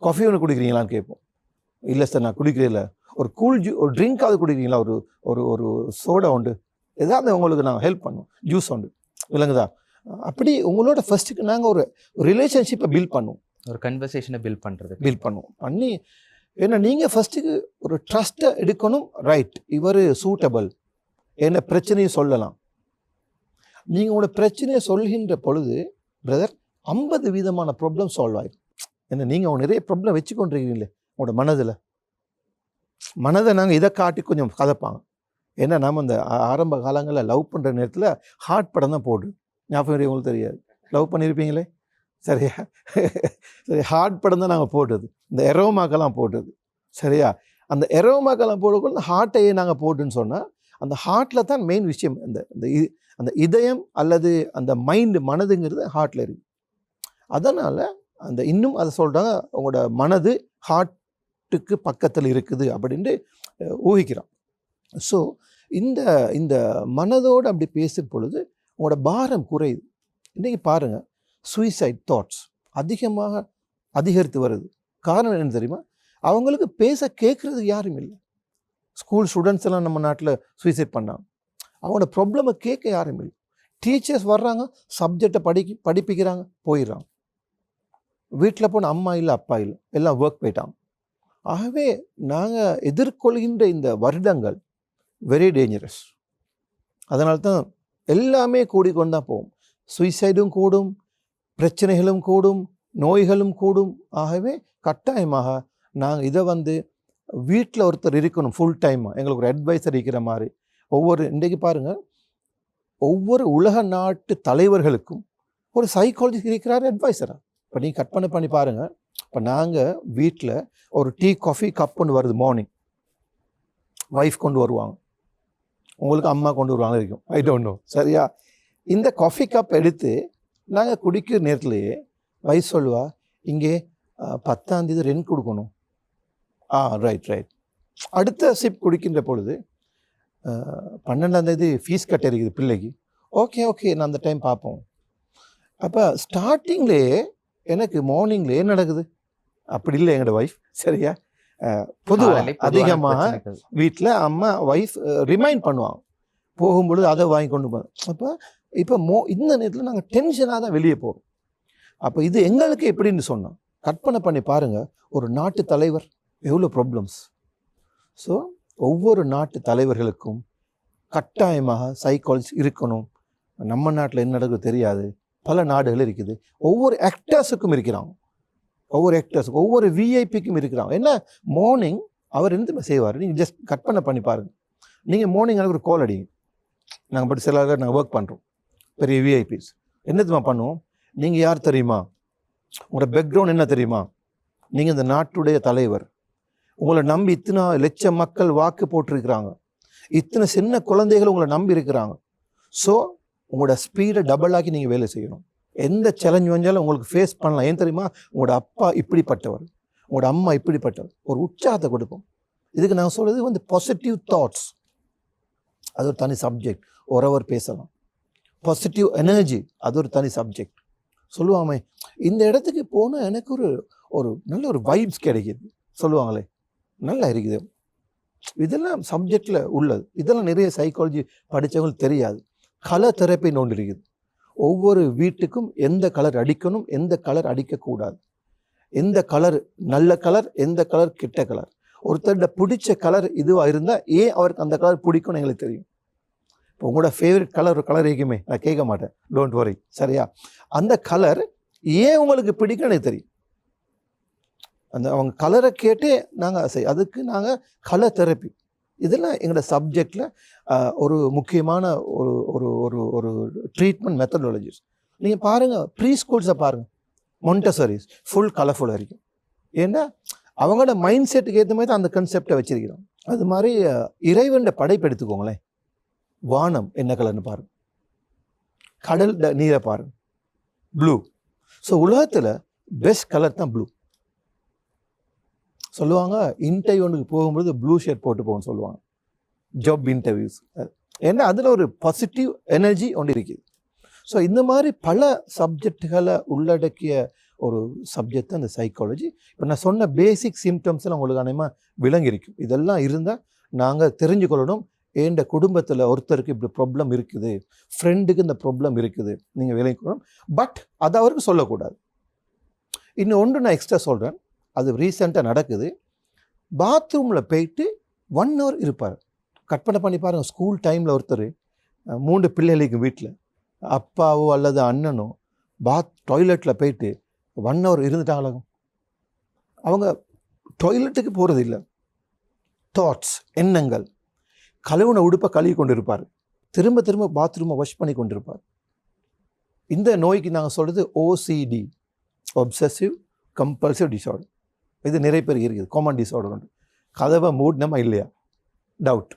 B: காஃபி ஒன்று குடிக்கிறீங்களான்னு கேட்போம். இல்லை சார் நான் குடிக்கிறதில்ல. ஒரு ஒரு ட்ரிங்காவது குடிக்கிறீங்களா, ஒரு சோடா உண்டு, ஏதாவது உங்களுக்கு நாங்கள் ஹெல்ப் பண்ணுவோம், ஜூஸ் உண்டு, இல்லைங்கதா? அப்படி உங்களோட ஃபர்ஸ்ட்டுக்கு நாங்கள் ஒரு ரிலேஷன்ஷிப்பை பில்ட் பண்ணுவோம்,
A: ஒரு கன்வர்சேஷனை பில்ட் பண்ணுவோம்
B: பண்ணி. ஏன்னா நீங்கள் ஃபஸ்ட்டுக்கு ஒரு ட்ரஸ்ட்டை எடுக்கணும். ரைட், இவர் சூட்டபிள், என்ன பிரச்சனையும் சொல்லலாம். நீங்கள் உங்களோட பிரச்சனையை சொல்கின்ற பொழுது பிரதர் 50% ப்ராப்ளம் சால்வ் ஆகிடும். ஏன்னா நீங்கள் நிறைய ப்ராப்ளம் வச்சுக்கொண்டிருக்கிறீங்களே உங்களோட மனதை நாங்கள் இதை காட்டி கொஞ்சம் கதைப்பாங்க. ஏன்னா நம்ம இந்த ஆரம்ப காலங்களில் லவ் பண்ணுற நேரத்தில் ஹார்ட் படம் தான் போடுது. ஞாபகம் உங்களுக்கு தெரியாது, லவ் பண்ணியிருப்பீங்களே, சரியா? சரி, ஹார்ட் படம் தான் நாங்கள் போடுறது, இந்த எரோமாக்கெல்லாம் போடுறது, சரியா? அந்த எரோமாக்கெல்லாம் போடக்கூட ஹார்ட்டையே நாங்கள் போட்டுன்னு சொன்னால் அந்த ஹார்ட்டில் தான் மெயின் விஷயம். அந்த இதயம் அல்லது அந்த மனதுங்கிறது ஹார்ட்டில் இருக்குது. அதனால் இன்னும் அதை சொல்கிறாங்க, உங்களோட மனது ஹார்ட்டுக்கு பக்கத்தில் இருக்குது அப்படின்ட்டு ஊகிக்கிறோம். ஸோ இந்த மனதோடு அப்படி பேசும் பொழுது உங்களோட பாரம் குறையுது. இன்றைக்கி பாருங்கள், சூசைட் தாட்ஸ் அதிகரித்து வருது. காரணம் என்ன தெரியுமா? அவங்களுக்கு பேச கேட்குறதுக்கு யாரும் இல்லை. ஸ்கூல் ஸ்டூடெண்ட்ஸ் எல்லாம் நம்ம நாட்டில் சூசைட் பண்ணாங்க, அவங்களோட ப்ராப்ளமை கேட்க யாரும் இல்லை. டீச்சர்ஸ் வர்றாங்க, சப்ஜெக்டை படிப்பிக்கிறாங்க, போயிடுறாங்க. வீட்டில் போன அம்மா இல்லை அப்பா இல்லை, எல்லாம் ஒர்க் போயிட்டாங்க. ஆகவே நாங்கள் எதிர்கொள்கின்ற இந்த வருடங்கள் வெரி டேஞ்சரஸ். அதனால தான் எல்லாமே கூடிக்கொண்டு தான் போகும். சூசைடும் கூடும், பிரச்சனைகளும் கூடும், நோய்களும் கூடும். ஆகவே கட்டாயமாக நாங்கள் இதை வீட்டில் ஒருத்தர் இருக்கணும் ஃபுல் டைமாக, எங்களுக்கு ஒரு அட்வைசர் இருக்கிற மாதிரி. இன்றைக்கு பாருங்கள், ஒவ்வொரு உலக நாட்டு தலைவர்களுக்கும் ஒரு சைக்காலஜிஸ்ட் இருக்கிறார் அட்வைசராக. இப்போ நீங்கள் கற்பனை பண்ணி பாருங்கள், இப்போ நாங்கள் வீட்டில் ஒரு டீ காஃபி கப் ஒன்று வருது மார்னிங், ஒய்ஃப் கொண்டு வருவாங்க, உங்களுக்கு அம்மா கொண்டு வருவாங்க இருக்கும், ஐ டோன்ட் நோ, சரியா? இந்த காஃபி கப் எடுத்து நாங்கள் குடிக்கிற நேரத்துலையே வைஃப் சொல்லுவா, இங்கே 10ஆம் தேதி ரெண்ட் கொடுக்கணும். ரைட். அடுத்த சிப் குடிக்கின்ற பொழுது 12ஆம் தேதி ஃபீஸ் கட்ட இருக்குது பிள்ளைக்கு. ஓகே நான் அந்த டைம் பார்ப்போம். அப்போ ஸ்டார்டிங்லேயே எனக்கு மார்னிங்லேயே நடக்குது. அப்படி இல்லை எங்களோட ஒய்ஃப், சரியா? பொதுவாக அதிகமாக வீட்டில் அம்மா ஒய்ஃப் ரிமைண்ட் பண்ணுவாங்க, போகும்பொழுது அதை வாங்கி கொண்டு போகிறோம். அப்போ இப்போ இந்த நேரத்தில் நாங்கள் டென்ஷனாக தான் வெளியே போகிறோம். அப்போ இது எங்களுக்கு எப்படின்னு சொன்னோம், கற்பனை பண்ணி பாருங்கள், ஒரு நாட்டு தலைவர் எவ்வளோ ப்ராப்ளம்ஸ். ஸோ ஒவ்வொரு நாட்டு தலைவர்களுக்கும் கட்டாயமாக சைக்காலஜி இருக்கணும். நம்ம நாட்டில் என்ன நடக்குது தெரியாது, பல நாடுகள் இருக்குது. ஒவ்வொரு ஆக்டர்ஸுக்கும் இருக்கிறாங்க, ஒவ்வொரு விஐபிக்கும் இருக்கிறாங்க. என்ன மார்னிங் அவர் என்ன செய்வார், நீங்கள் ஜஸ்ட் கற்பனை பண்ணி பாருங்கள். நீங்கள் மார்னிங் எனக்கு ஒரு கால் அடிங்க, நாங்கள் பட் சில நாங்கள் ஒர்க் பண்ணுறோம், பெரிய விஐபிஸ். என்னதுமா பண்ணுவோம், நீங்கள் யார் தெரியுமா, உங்களோட பேக்ரவுண்ட் என்ன தெரியுமா, நீங்கள் இந்த நாட்டுடைய தலைவர், உங்களை நம்பி இத்தனை லட்சம் மக்கள் வாக்கு போட்டிருக்கிறாங்க, இத்தனை சின்ன குழந்தைகள் உங்களை நம்பி இருக்கிறாங்க. ஸோ உங்களோட ஸ்பீடை டபுள் ஆக்கி நீங்கள் வேலை செய்யணும். எந்த சேலஞ்ச் வந்தாலும் உங்களுக்கு ஃபேஸ் பண்ணலாம். ஏன் தெரியுமா, உங்களோட அப்பா இப்படிப்பட்டவர், உங்களோட அம்மா இப்படிப்பட்டவர். ஒரு உற்சாகத்தை கொடுப்போம். இதுக்கு நான் சொல்கிறது வந்து பாசிட்டிவ் தாட்ஸ், அது ஒரு தனி சப்ஜெக்ட், ஒரு பேசலாம். பாசிட்டிவ் எனர்ஜி, அது ஒரு தனி சப்ஜெக்ட். சொல்லுவாமே, இந்த இடத்துக்கு போனால் எனக்கு ஒரு நல்ல ஒரு வைப்ஸ் கிடைக்கிது சொல்லுவாங்களே, நல்லா இருக்குது. இதெல்லாம் சப்ஜெக்டில் உள்ளது. இதெல்லாம் நிறைய சைக்காலஜி படித்தவங்களுக்கு தெரியாது. கலர் தெரப்பின்னு ஒன்று இருக்குது. ஒவ்வொரு வீட்டுக்கும் எந்த கலர் அடிக்கணும், எந்த கலர் அடிக்கக்கூடாது, எந்த கலர் நல்ல கலர், எந்த கலர் கெட்ட கலர். ஒருத்தர்கிட்ட பிடிச்ச கலர் இதுவாக இருந்தால் ஏன் அவருக்கு அந்த கலர் பிடிக்கும்னு எங்களுக்கு தெரியும். இப்போ உங்களோட ஃபேவரட் கலர் ஒரு கலர் இருக்குமே, நான் கேட்க மாட்டேன், டோன்ட் வரி, சரியா? அந்த கலர் ஏன் உங்களுக்கு பிடிக்கும் எனக்கு தெரியும். அந்த அவங்க கலரை கேட்டே நாங்கள் அதுக்கு நாங்கள் கலர் தெரப்பி. இதெல்லாம் எங்களோட சப்ஜெக்டில் ஒரு முக்கியமான ஒரு ஒரு ஒரு ஒரு ட்ரீட்மெண்ட் மெத்தடாலஜிஸ். நீங்கள் பாருங்கள், ப்ரீ ஸ்கூல்ஸை பாருங்கள், மொண்டசரிஸ் ஃபுல் கலர்ஃபுல்லாக இருக்கும். ஏன்னா அவங்களோட மைண்ட் செட்டுக்கு ஏற்ற மாதிரி தான் அந்த கன்செப்டை வச்சிருக்கிறோம். அது மாதிரி இறைவன் படைப்பு எடுத்துக்கோங்களேன், வானம் என்ன கலர்னு பாருங்கள், கடல் நீரை பாருங்கள், ப்ளூ. ஸோ உலகத்தில் பெஸ்ட் கலர் தான் ப்ளூ. சொல்லுவாங்க, இன்டர்வியூனுக்கு போகும்போது ப்ளூ ஷர்ட் போட்டு போகணும்னு சொல்லுவாங்க, ஜாப் இன்டர்வியூஸ். ஏன்னா அதில் ஒரு பாசிட்டிவ் எனர்ஜி ஒன்று இருக்குது. ஸோ இந்த மாதிரி பல சப்ஜெக்டுகளை உள்ளடக்கிய ஒரு சப்ஜெக்ட் தான் இந்த சைக்காலஜி. இப்போ நான் சொன்ன பேசிக் சிம்டம்ஸ்லாம் உங்களுக்கு அனைமா விளங்கியிருக்கும். இதெல்லாம் இருந்தால் நாங்கள் தெரிஞ்சுக்கொள்ளணும், என் குடும்பத்தில் ஒருத்தருக்கு இப்படி ப்ராப்ளம் இருக்குது, ஃப்ரெண்டுக்கு இந்த ப்ராப்ளம் இருக்குது, நீங்கள் விளங்கிக்கணும். பட் அதை அவருக்கு சொல்லக்கூடாது. இன்னும் ஒன்று நான் எக்ஸ்ட்ரா சொல்கிறேன், அது ரீசெண்டாக நடக்குது. பாத்ரூமில் போயிட்டு 1 hour இருப்பார். கற்பனை பண்ணி பாருங்கள், ஸ்கூல் டைமில் ஒருத்தர் 3 பிள்ளைகளுக்கு வீட்டில் அப்பாவோ அல்லது அண்ணனோ டாய்லெட்டில் போயிட்டு 1 hour இருந்துட்டாங்களாகும். அவங்க டாய்லெட்டுக்கு போகிறது இல்லை, தாட்ஸ், எண்ணங்கள், கழுவுன உடுப்பை கழுவி கொண்டு இருப்பார், திரும்ப திரும்ப பாத்ரூமை வாஷ் பண்ணி கொண்டு இருப்பார். இந்த நோய்க்கு நாங்கள் சொல்கிறது OCD, ஒப்சசிவ் கம்பல்சிவ் டிஸார்டர். இது நிறைய பேர் இருக்குது, காமன் டிஸார்டர் உண்டு. கதவை மூடணுமா இல்லையா டவுட்,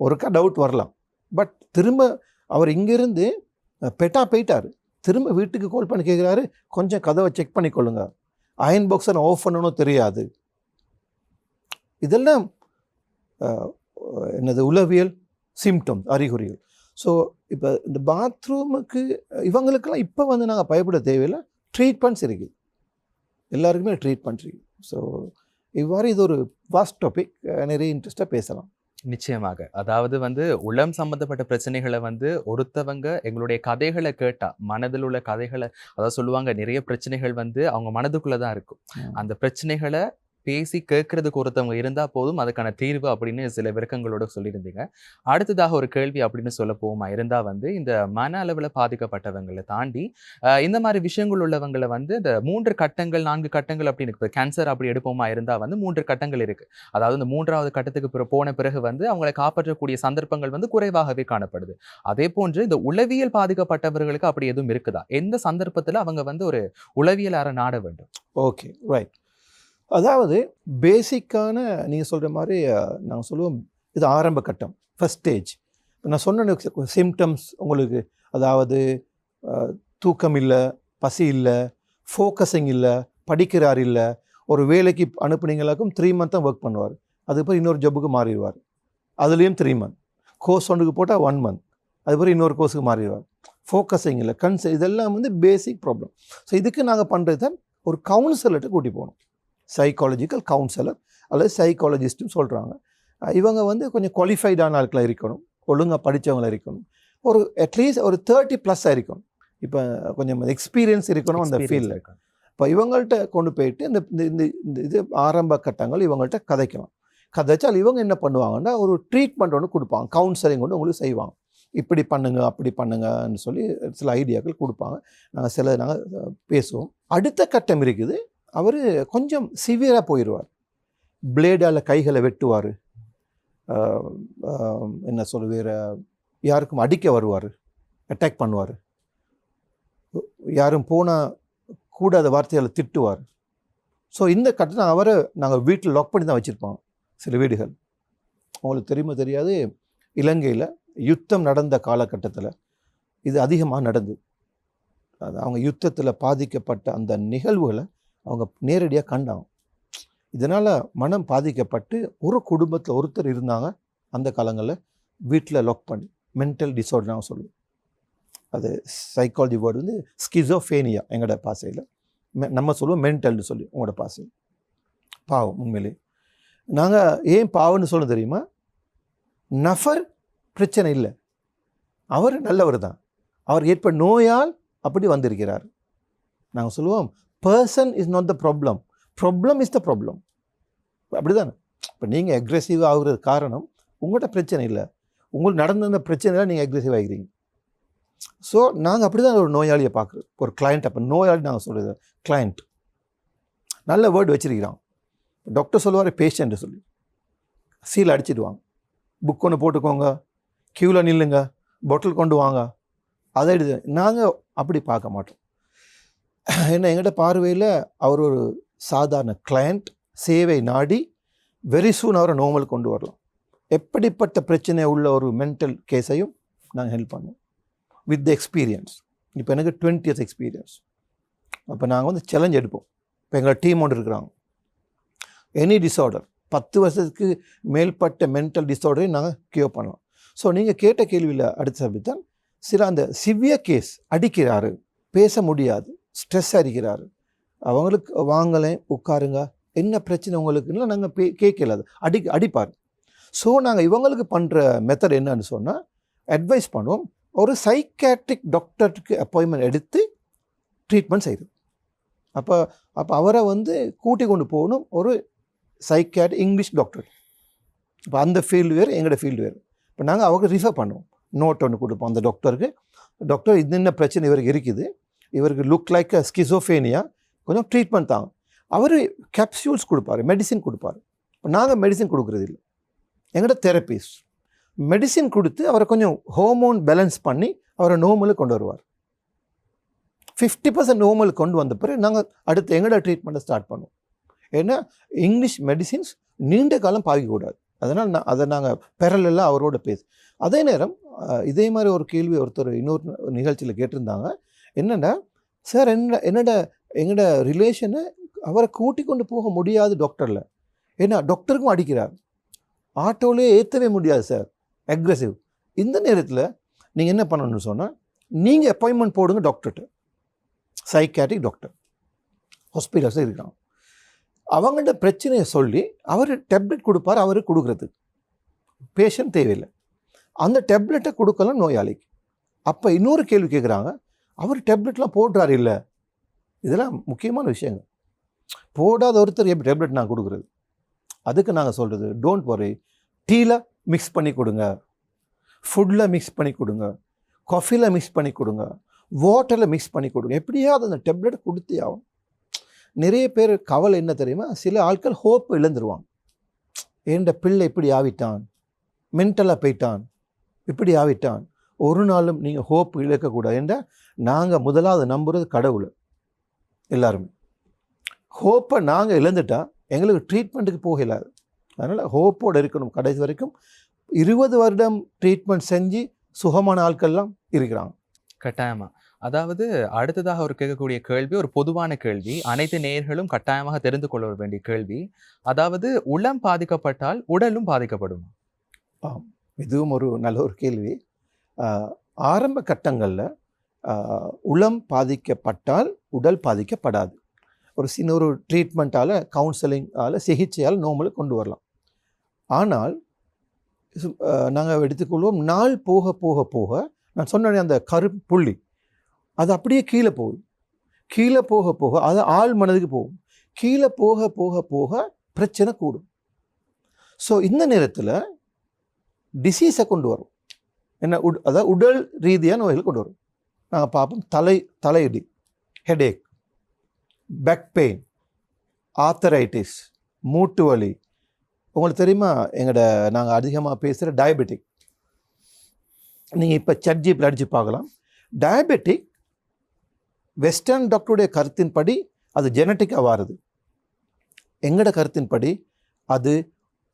B: ஒருக்கா டவுட் வரலாம். பட் திரும்ப அவர் இங்கேருந்து போயிட்டார், திரும்ப வீட்டுக்கு கால் பண்ணி கேட்குறாரு, கொஞ்சம் கதவை செக் பண்ணிக்கொள்ளுங்க, அயன் பாக்ஸை நான் ஆஃப் பண்ணணும் தெரியாது. இதெல்லாம் என்னது உளவியல் சிம்டம்ஸ், அறிகுறிகள். ஸோ இப்போ இந்த பாத்ரூமுக்கு இவங்களுக்கெல்லாம் இப்போ வந்து நாங்கள் பயப்பட தேவையில்லை, ட்ரீட்மெண்ட்ஸ் இருக்குது, எல்லாருக்குமே ட்ரீட்மெண்ட் இருக்குது. ஸோ இவ்வாறு இது ஒரு வாஸ்ட் டாபிக், நிறைய இன்ட்ரெஸ்டாக பேசலாம்.
A: நிச்சயமாக. அதாவது வந்து உளம் சம்பந்தப்பட்ட பிரச்சனைகளை வந்து ஒருத்தவங்க எங்களுடைய கதைகளை கேட்டா, மனதில் உள்ள கதைகளை, அதாவது சொல்லுவாங்க நிறைய பிரச்சனைகள் வந்து அவங்க மனதுக்குள்ள தான் இருக்கும். அந்த பிரச்சனைகளை பேசி கேட்கறதுக்கு ஒருத்தவங்க இருந்தா போதும் அதுக்கான தீர்வு அப்படின்னு சில விளக்கங்களோட சொல்லியிருந்தீங்க. அடுத்ததாக ஒரு கேள்வி அப்படின்னு சொல்ல போமா இருந்தா வந்து, இந்த மன அளவுல பாதிக்கப்பட்டவங்கள தாண்டி இந்த மாரி விஷயங்கள் உள்ளவங்கள வந்து இந்த 3 கட்டங்கள், 4 கட்டங்கள் அப்படின்னு இப்ப கேன்சர் அப்படி எடுப்போமா இருந்தா வந்து 3 கட்டங்கள் இருக்கு. அதாவது இந்த 3வது கட்டத்துக்கு போன பிறகு வந்து அவங்கள காப்பாற்றக்கூடிய சந்தர்ப்பங்கள் வந்து குறைவாகவே காணப்படுது. அதேபோன்று இந்த உளவியல் பாதிக்கப்பட்டவர்களுக்கு அப்படி எதுவும் இருக்குதா? எந்த சந்தர்ப்பத்துல அவங்க வந்து ஒரு உளவியலாளரை நாட வேண்டும்?
B: Okay, right. அதாவது பேசிக்கான நீங்கள் சொல்கிற மாதிரி நாங்கள் சொல்லுவோம், இது ஆரம்ப கட்டம், ஃபர்ஸ்ட் ஸ்டேஜ். நான் சொன்ன சிம்டம்ஸ் உங்களுக்கு, அதாவது தூக்கம் இல்லை, பசி இல்லை, ஃபோக்கஸிங் இல்லை, படிக்கிறார் இல்லை, ஒரு வேலைக்கு அனுப்புனீங்களாக்கும் 3 மந்த் தான் ஒர்க் பண்ணுவார், அதுக்கப்புறம் இன்னொரு ஜப்புக்கு மாறிடுவார், அதுலேயும் 3 மந்த், கோர்ஸ் ஒன்றுக்கு போட்டால் 1 மந்த், அதுக்கப்புறம் இன்னொரு கோர்ஸுக்கு மாறிடுவார், ஃபோக்கஸிங் இல்லை, இதெல்லாம் வந்து பேசிக் ப்ராப்ளம். ஸோ இதுக்கு நாங்கள் பண்ணுறது தான் ஒரு கவுன்சிலர்கிட்ட கூட்டி போகணும், சைக்காலஜிக்கல் கவுன்சிலர் அல்லது சைக்காலஜிஸ்ட்னு சொல்கிறாங்க. இவங்க வந்து கொஞ்சம் குவாலிஃபைடான ஆட்களாக இருக்கணும், ஒழுங்காக படித்தவங்களாக இருக்கணும், ஒரு அட்லீஸ்ட் ஒரு 30+ இருக்கணும், இப்போ கொஞ்சம் எக்ஸ்பீரியன்ஸ் இருக்கணும் அந்த ஃபீல்டில். இப்போ இவங்கள்ட்ட கொண்டு போயிட்டு இந்த இந்த இந்த இது ஆரம்ப கட்டங்கள் இவங்கள்ட்ட கதைக்கலாம். கதைச்சால் இவங்க என்ன பண்ணுவாங்கன்னா ஒரு ட்ரீட்மெண்ட் ஒன்று கொடுப்பாங்க, கவுன்சிலிங் ஒன்று உங்களுக்கு செய்வாங்க, இப்படி பண்ணுங்க அப்படி பண்ணுங்கன்னு சொல்லி சில ஐடியாக்கள் கொடுப்பாங்க. நாங்கள் பேசுவோம். அடுத்த கட்டம் இருக்குது, அவர் கொஞ்சம் சிவியராக போயிடுவார், பிளேடால் கைகளை வெட்டுவார், என்ன வேறு யாருக்கும் அடிக்க வருவார், அட்டாக் பண்ணுவார், யாரும் போனால் கூடாத வார்த்தைகளை திட்டுவார். ஸோ இந்த கட்டணம் அவரை நாங்கள் வீட்டில் லாக் பண்ணி தான் வச்சுருப்போம். சில வீடுகள் உங்களுக்கு தெரியுமோ தெரியாது, இலங்கையில் யுத்தம் நடந்த காலகட்டத்தில் இது அதிகமாக நடந்தது. அது அவங்க யுத்தத்தில் பாதிக்கப்பட்ட அந்த நிகழ்வுகளை அவங்க நேரடியாக கண்டாங்க. இதனால் மனம் பாதிக்கப்பட்டு ஒரு குடும்பத்தில் ஒருத்தர் இருந்தாங்க அந்த காலங்களில் வீட்டில் லாக் பண்ணி, மென்டல் டிஸார்டர் நாங்கள் சொல்லுவோம். அது சைக்காலஜி வேர்டு வந்து ஸ்கிசோஃபேனியா எங்களோட பாசையில், நம்ம சொல்லுவோம் மென்டல்னு சொல்லி உங்களோட பாசையில். பாவம், உண்மையிலே நாங்கள் ஏன் பாவம்னு சொல்ல தெரியுமா? நஃபர் பிரச்சனை இல்லை, அவர் நல்லவர் தான், அவர் ஏற்ப நோயால் அப்படி வந்திருக்கிறார். நாங்கள் சொல்லுவோம் person is not the problem, problem is the problem. அப்படி தானே? இப்போ நீங்கள் அக்ரெசிவ் ஆகுறது காரணம் உங்கள்கிட்ட பிரச்சனை இல்லை, உங்களுக்கு நடந்த அந்த பிரச்சனையில் நீங்கள் அக்ரெசிவ் ஆகிறீங்க. ஸோ நாங்கள் அப்படி தான் ஒரு நோயாளியை பார்க்குறோம், ஒரு கிளைண்ட். அப்போ நோயாளி நாங்கள் சொல்கிறது கிளைண்ட், நல்ல வேர்டு வச்சுருக்கிறான். டாக்டர் சொல்லுவார் பேஷண்ட்டு சொல்லி சீல் அடிச்சிடுவாங்க, புக் ஒன்று போட்டுக்கோங்க, க்யூவில் நில்லுங்க, பாட்டில் கொண்டு வாங்க, அதை எடுத்து. நாங்கள் அப்படி பார்க்க மாட்டோம். ஏன்னா எங்கள்கிட்ட பார்வையில் அவர் ஒரு சாதாரண கிளைண்ட், சேவை நாடி வெரி சூன் அவரை நார்மல் கொண்டு வரலாம். எப்படிப்பட்ட பிரச்சனை உள்ள ஒரு மென்டல் கேஸையும் நாங்கள் ஹெல்ப் பண்ணுவோம் வித் த எக்ஸ்பீரியன்ஸ். இப்போ எனக்கு 20 years எக்ஸ்பீரியன்ஸ். அப்போ நாங்கள் வந்து சேலஞ்ச் எடுப்போம். இப்போ எங்களோட டீம் ஒன்று இருக்கிறாங்க, எனி டிஸார்டர் 10 வருஷத்துக்கு மேற்பட்ட மென்டல் டிஸார்டரையும் நாங்கள் கியூர் பண்ணலாம். ஸோ நீங்கள் கேட்ட கேள்வியில் அடுத்த சப்ஜெக்ட் தான் சில அந்த சிவியர் கேஸ், அடிக்கிறாரு, பேச முடியாது, ஸ்ட்ரெஸ் அடிக்கிறாரு, அவங்களுக்கு வாங்கலேன் உட்காருங்க, என்ன பிரச்சனை உங்களுக்குன்னா நாங்கள் கேட்கல, அது அடிப்பார். ஸோ நாங்கள் இவங்களுக்கு பண்ணுற மெத்தட் என்னன்னு சொன்னால் அட்வைஸ் பண்ணுவோம், ஒரு சைக்காட்ரிக் டாக்டருக்கு அப்பாயின்மெண்ட் எடுத்து ட்ரீட்மெண்ட் செய்யுது. அப்போ அவரை வந்து கூட்டி கொண்டு போகணும் ஒரு சைக்காட்ரிக் இங்கிலீஷ் டாக்டர். இப்போ அந்த ஃபீல்டு வேறு, எங்களோட ஃபீல்டு வேறு. இப்போ நாங்கள் அவருக்கு ரிஃபர் பண்ணுவோம், நோட் ஒன்று கொடுப்போம் அந்த டாக்டருக்கு. டாக்டர் இன்ன பிரச்சனை இவருக்கு இருக்குது, இவருக்கு லுக் லைக் ஸ்கிசோஃபேனியா, கொஞ்சம் ட்ரீட்மெண்ட் தாங்க. அவர் கேப்சியூல்ஸ் கொடுப்பார், மெடிசின் கொடுப்பார். இப்போ நாங்கள் மெடிசின் கொடுக்குறது இல்லை, எங்களோட தெரப்பிஸ்ட் மெடிசின் கொடுத்து அவரை கொஞ்சம் ஹார்மோன் பேலன்ஸ் பண்ணி அவரை நோர்மலுக்கு கொண்டு வருவார். 50% நோர்மலுக்கு கொண்டு வந்த பிறகு நாங்கள் அடுத்து எங்களோட ட்ரீட்மெண்ட்டை ஸ்டார்ட் பண்ணுவோம். ஏன்னா இங்கிலீஷ் மெடிசின்ஸ் நீண்ட காலம் பாவிக்கக்கூடாது, அதனால் அதை நாங்கள் பெரலெல்லாம் அவரோட அதே நேரம் இதே மாதிரி ஒரு கேள்வி ஒருத்தர் இன்னொரு நிகழ்ச்சியில் கேட்டிருந்தாங்க, என்னென்னா சார் எங்களோட ரிலேஷனை அவரை கூட்டி கொண்டு போக முடியாது டாக்டரில், ஏன்னா டாக்டருக்கும் அடிக்கிறார், ஆட்டோவிலே ஏற்றவே முடியாது சார், அக்ரெசிவ். இந்த நேரத்தில் நீங்கள் என்ன பண்ணணும்னு சொன்னால் நீங்கள் அப்பாயின்மெண்ட் போடுங்க டாக்டர்கிட்ட, சைக்காட்ரிக் டாக்டர் ஹாஸ்பிட்டல்ஸில் இருக்காங்க. அவங்கள்ட்ட பிரச்சனையை சொல்லி அவர் டேப்லெட் கொடுப்பார், அவருக்கு கொடுக்குறதுக்கு பேஷண்ட் தேவையில்லை, அந்த டேப்லெட்டை கொடுக்கலாம் நோயாளிக்கு. அப்போ இன்னொரு கேள்வி கேட்குறாங்க, அவர் டேப்லெட்லாம் போடுறாரு இல்லை, இதெல்லாம் முக்கியமான விஷயங்கள். போடாத ஒருத்தர் எப்படி டேப்லெட் நான் கொடுக்குறது? அதுக்கு நாங்கள் சொல்கிறது, டோன்ட் வரி, டீயில் மிக்ஸ் பண்ணி கொடுங்க, ஃபுட்டில் மிக்ஸ் பண்ணி கொடுங்க, காஃபியில் மிக்ஸ் பண்ணி கொடுங்க, வாட்டரில் மிக்ஸ் பண்ணி கொடுங்க, எப்படியாவது அந்த டேப்லெட் கொடுத்தே ஆகும். நிறைய பேர் கவலை என்ன தெரியுமா, சில ஆட்கள் ஹோப் இழந்துருவாங்க. ஏண்ட பிள்ளை இப்படி ஆவிட்டான், மென்டலாக போயிட்டான், இப்படி ஆவிட்டான். ஒரு நாளும் நீங்கள் ஹோப் இழக்கக்கூடாது. ஏண்டா நாங்கள் முதலாவது நம்புறது கடவுளை. எல்லாருமே ஹோப்பை நாங்கள் இழந்துட்டா எங்களுக்கு ட்ரீட்மெண்ட்டுக்கு போகலாது. அதனால் ஹோப்போடு இருக்கணும் கடைசி வரைக்கும். 20 வருடம் ட்ரீட்மெண்ட் செஞ்சு சுகமான ஆட்கள்லாம் இருக்கிறாங்க.
A: கட்டாயமா. அதாவது அடுத்ததாக ஒரு கேட்கக்கூடிய கேள்வி ஒரு பொதுவான கேள்வி, அனைத்து நேயர்களும் கட்டாயமாக தெரிந்து கொள்ள வேண்டிய கேள்வி. அதாவது உளம் பாதிக்கப்பட்டால் உடலும் பாதிக்கப்படும்?
B: இதுவும் ஒரு நல்ல ஒரு கேள்வி. ஆரம்ப கட்டங்களில் உளம் பாதிக்கப்பட்டால் உடல் பாதிக்கப்படாது. ஒரு சின்ன ஒரு ட்ரீட்மெண்ட்டால், கவுன்சிலிங்கால், சிகிச்சையால் நோம்பலை கொண்டு வரலாம். ஆனால் நாங்கள் எடுத்துக்கொள்வோம், நாள் போக போக போக நான் சொன்ன அந்த கருப்புள்ளி அது அப்படியே கீழே போகுது. கீழே போக போக அது ஆள் மனதுக்கு போகும். கீழே போக போக போக பிரச்சனை கூடும். ஸோ இந்த நேரத்தில் டிசீஸை கொண்டு வரும். என்ன அதாவது உடல் ரீதியான நோய்கள் கொண்டு வரும். நாங்கள் பார்ப்போம், தலையடி, ஹெடேக், பேக் பெயின், ஆத்தரைட்டிஸ், மூட்டு வலி. உங்களுக்கு தெரியுமா, நாங்கள் அதிகமாக பேசுகிற டயபெட்டிக். நீங்கள் இப்போ சட்ஜிப்பில் அடித்து பார்க்கலாம். டயபெட்டிக் வெஸ்டர்ன் டாக்டருடைய கருத்தின்படி அது ஜெனட்டிக்காக வாருது. எங்களோட கருத்தின்படி அது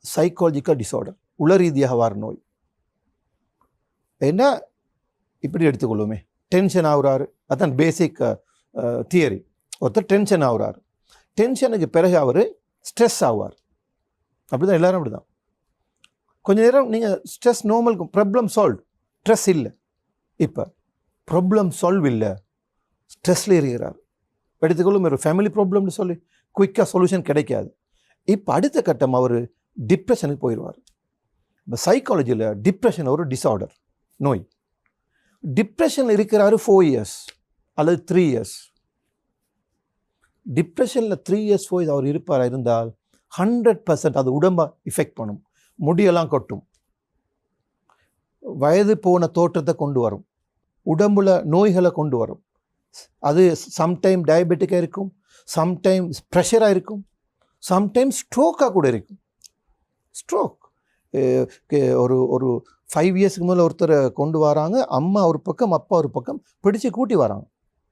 B: சைக்காலஜிக்கல் டிஸார்டர், உள ரீதியாக வார நோய். ஏன்னா இப்படி எடுத்துக்கொள்ளுமே, டென்ஷன் ஆகுறாரு, அதுதான் பேசிக் தியரி. ஒருத்தர் டென்ஷன் ஆகுறாரு, டென்ஷனுக்கு பிறகு அவர் ஸ்ட்ரெஸ் ஆகுவார். அப்படி தான் எல்லோரும் அப்படி தான். கொஞ்சம் நேரம் நீங்கள் stress normal, problem solve, stress இல்லை. இப்போ ப்ராப்ளம் சால்வ் இல்லை, ஸ்ட்ரெஸ்ஸில் இருக்கிறார். எடுத்துக்கொள்ளும் ஒரு ஃபேமிலி ப்ராப்ளம்னு சொல்லி குயிக்காக சொல்யூஷன் கிடைக்காது. இப்போ அடுத்த கட்டம் அவர் டிப்ரெஷனுக்கு போயிடுவார். இப்போ சைக்காலஜியில் டிப்ரெஷன் ஒரு டிஸார்டர், நோய். டிப்ரெஷனில் இருக்கிறாரு 4 இயர்ஸ் அல்லது 3 இயர்ஸ். டிப்ரெஷனில் 3 இயர்ஸ் 4 இயர்ஸ் அவர் இருப்பார் இருந்தால் 100% அது உடம்பை இஃபெக்ட் பண்ணும். முடியெல்லாம் கொட்டும், வயது போன தோற்றத்தை கொண்டு வரும், உடம்புல நோய்களை கொண்டு வரும். அது சம்டைம் டயபெட்டிக்காக இருக்கும், சம்டைம் ப்ரெஷராக இருக்கும், சம்டைம் ஸ்ட்ரோக்காக கூட இருக்கும். ஸ்ட்ரோக் ஒரு 5 இயர்ஸ்க்கு மேலே ஒருத்தரை கொண்டு வராங்க, அம்மா ஒரு பக்கம் அப்பா ஒரு பக்கம் பிடிச்சு கூட்டி வராங்க,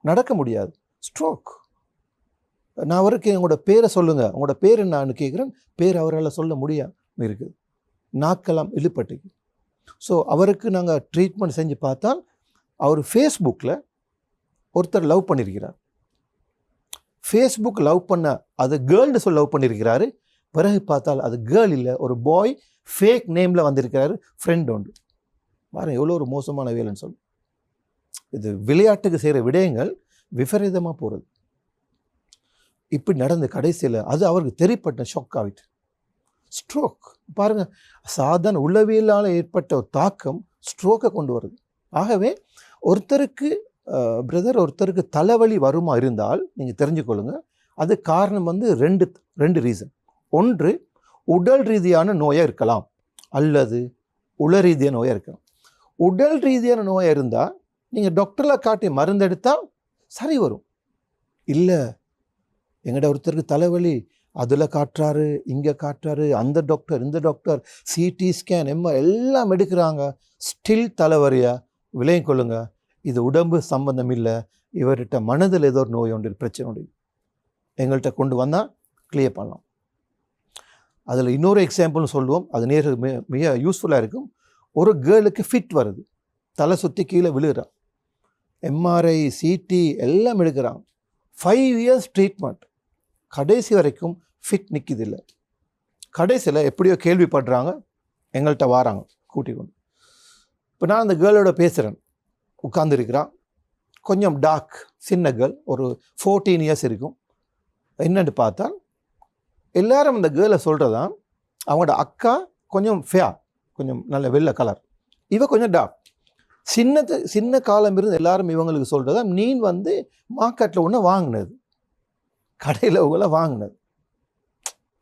B: நடக்க முடியாது, ஸ்ட்ரோக். நான் அவருக்கு உங்களோட பேரை சொல்லுங்கள், உங்களோட பேர் என்னான்னு கேட்குறேன், பேர் அவரால் சொல்ல முடியாமல் இருக்குது, நாக்கெல்லாம் இழுப்பட்டுக்கு. ஸோ அவருக்கு நாங்கள் ட்ரீட்மெண்ட் செஞ்சு பார்த்தால் அவர் ஃபேஸ்புக்கில் ஒருத்தர் லவ் பண்ணியிருக்கிறார். ஃபேஸ்புக் லவ் பண்ண அது கேர்ள்னு சொல்லி லவ் பண்ணியிருக்கிறாரு. பிறகு பார்த்தால் அது கேர்ள் இல்லை, ஒரு பாய் ஃபேக் நேமில் வந்திருக்கிறாரு, ஃப்ரெண்ட் உண்டு. பாருங்கள் எவ்வளோ ஒரு மோசமான வேலைன்னு சொல்லி. இது விளையாட்டுக்கு செய்கிற விடயங்கள் விபரீதமாக போகிறது. இப்படி நடந்த கடைசியில் அது அவருக்கு தெரிப்பட்ட ஷாக் ஆகிட்டு, ஸ்ட்ரோக். பாருங்கள், சாதாரண உளவியலால் ஏற்பட்ட ஒரு தாக்கம் ஸ்ட்ரோக்கை கொண்டு வருது. ஆகவே ஒருத்தருக்கு ஒருத்தருக்கு தலைவலி வருமா இருந்தால் நீங்கள் தெரிஞ்சுக்கொள்ளுங்க, அது காரணம் வந்து ரெண்டு ரீசன். ஒன்று உடல் ரீதியான நோயாக இருக்கலாம், அல்லது உள ரீதியான நோயாக இருக்கலாம். உடல் ரீதியான நோயாக இருந்தால் நீங்கள் டாக்டரில் காட்டி மருந்து எடுத்தால் சரி வரும். இல்லை, எங்கள்கிட்ட ஒருத்தருக்கு தலைவலி, அதில் காட்டுறாரு, இங்கே காட்டுறாரு, அந்த டாக்டர் இந்த டாக்டர், சிடி ஸ்கேன், எம்ஆர் எல்லாம் எடுக்கிறாங்க, ஸ்டில் தலைவலியா, விலையும் கொள்ளுங்க, இது உடம்பு சம்பந்தம் இல்லை, இவர்கிட்ட மனதில் ஏதோ ஒரு நோய் ஒன்று பிரச்சனை உண்டு, எங்கள்கிட்ட கொண்டு வந்தால் கிளியர் பண்ணலாம். அதில் இன்னொரு எக்ஸாம்பிள்னு சொல்லுவோம், அது மிக யூஸ்ஃபுல்லாக இருக்கும். ஒரு கேர்ளுக்கு ஃபிட் வருது, தலை சுற்றி கீழே விழுகிறான், எம்ஆர்ஐ சிடி எல்லாம் எடுக்கிறான், 5 இயர்ஸ் ட்ரீட்மெண்ட், கடைசி வரைக்கும் ஃபிட் நிற்கிதில்லை. கடைசியில் எப்படியோ கேள்விப்படுறாங்க, எங்கள்கிட்ட வராங்க கூட்டிக் கொண்டு. இப்போ நான் அந்த கேர்ளோட பேசுகிறேன், உட்கார்ந்துருக்கிறான், கொஞ்சம் டார்க், சின்ன கேர்ள், ஒரு 14 இயர்ஸ் இருக்கும். என்னென்னு பார்த்தா எல்லாரும் அந்த கேர்ளை சொல்கிறதான், அவங்களோட அக்கா கொஞ்சம் ஃபேர், கொஞ்சம் நல்ல வெள்ளை கலர், இவ கொஞ்சம் டார்க். சின்ன காலம் இருந்து எல்லாரும் இவங்களுக்கு சொல்கிறதா, நீ வந்து மார்க்கெட்டில் ஒன்று வாங்கினது, கடையில் உங்களை வாங்கினது.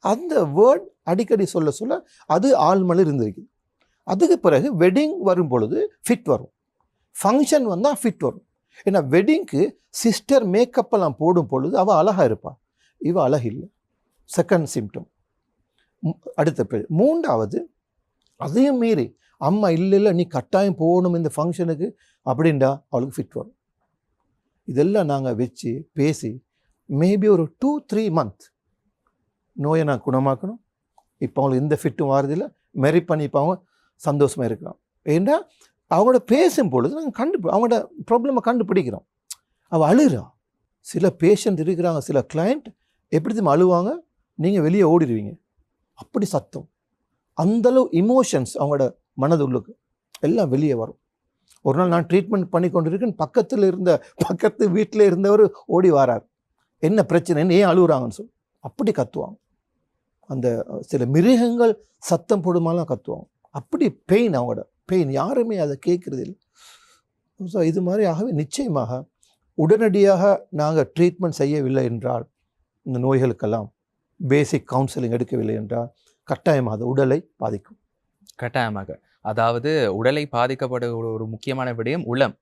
B: அந்த வேர்ட் அடிக்கடி சொல்ல சொல்ல அது ஆழ்மலை இருந்திருக்கு. அதுக்கு பிறகு வெட்டிங் வரும் பொழுது ஃபிட் வரும், ஃபங்க்ஷன் வந்தால் ஃபிட் வரும். ஏன்னா வெட்டிங்க்கு சிஸ்டர் மேக்கப்பெல்லாம் போடும் பொழுது அவள் அழகாக இருப்பாள், இவள் அழகில்லை. Second symptom. அடுத்த மூன்றாவது, அதையும் மீறி அம்மா இல்லை நீ கட்டாயம் போகணும் இந்த ஃபங்க்ஷனுக்கு அப்படின்டா அவளுக்கு ஃபிட் வரும். இதெல்லாம் நாங்கள் வச்சு பேசி மேபி ஒரு 2-3 மந்த் நோயை நான் குணமாக்கணும். இப்போ அவங்களுக்கு எந்த ஃபிட்டும் வாரதில்லை, மெரி பண்ணி இப்போ அவங்க சந்தோஷமாக இருக்கிறோம். ஏன்னா அவங்களோட பேசும் பொழுது நாங்கள் அவங்களோட ப்ராப்ளமை கண்டுபிடிக்கிறோம். அவள் அழுகிறா. சில பேஷண்ட் இருக்கிறாங்க, சில கிளைண்ட் எப்படி தெரியுமா அழுவாங்க, நீங்கள் வெளியே ஓடிடுவீங்க, அப்படி சத்தம். அந்தளவு இமோஷன்ஸ் அவங்களோட மனதுள்ளுக்கு எல்லாம் வெளியே வரும். ஒரு நாள் நான் ட்ரீட்மெண்ட் பண்ணி கொண்டு இருக்கேன், பக்கத்து வீட்டில் இருந்தவர் ஓடி வரார், என்ன பிரச்சனை, என்ன ஏன் அழுகுறாங்கன்னு சொல்லி அப்படி கத்துவாங்க. அந்த சில மிருகங்கள் சத்தம் போடுமாலாம் கத்துவாங்க. அப்படி பெயின், அவங்களோட பெயின் யாருமே அதை கேட்குறது இல்லை. ஸோ இது மாதிரி ஆகவே நிச்சயமாக உடனடியாக நாங்கள் ட்ரீட்மெண்ட் செய்யவில்லை என்றால், இந்த நோய்களுக்கெல்லாம் பேசிக் கவுன்சிலிங் எடுக்கவில்லை என்றால் கட்டாயமாக அது உடலை பாதிக்கும்.
A: கட்டாயமாக. அதாவது உடலை பாதிக்கப்பட ஒரு முக்கியமான விடயம் உள்ளம்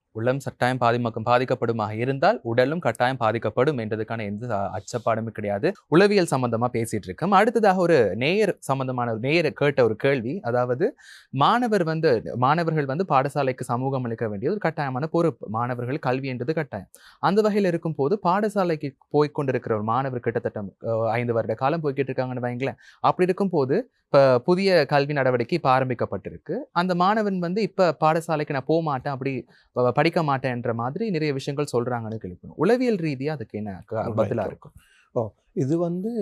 A: கட்டாயம் பாதிக்கப்படுமாக இருந்தால் உடலும் கட்டாயம் பாதிக்கப்படும் என்றதுக்கான எந்த அச்சப்பாடுமே கிடையாது. உளவியல் சம்பந்தமா பேசிட்டு இருக்கோம். அடுத்ததாக ஒரு நேயர் கேட்ட ஒரு கேள்வி, அதாவது மாணவர்கள் வந்து பாடசாலைக்கு சமூகம் அளிக்க வேண்டிய ஒரு கட்டாயமான பொறுப்பு. மாணவர்கள் கல்வி என்றது கட்டாயம். அந்த வகையில் இருக்கும் போது பாடசாலைக்கு போய்கொண்டிருக்கிற ஒரு மாணவர் கிட்டத்தட்ட 5 வருட காலம் போய்கிட்டு இருக்காங்கன்னு வைங்களேன். அப்படி இருக்கும் போது இப்போ புதிய கல்வி நடவடிக்கை இப்போ ஆரம்பிக்கப்பட்டிருக்கு. அந்த மாணவன் வந்து இப்போ பாடசாலைக்கு நான் போக மாட்டேன், அப்படி படிக்க மாட்டேன்ற மாதிரி நிறைய விஷயங்கள் சொல்கிறாங்கன்னு கேள்விப்படும். உளவியல் ரீதியாக அதுக்கு என்ன பதிலாக இருக்கும்?
B: இது வந்து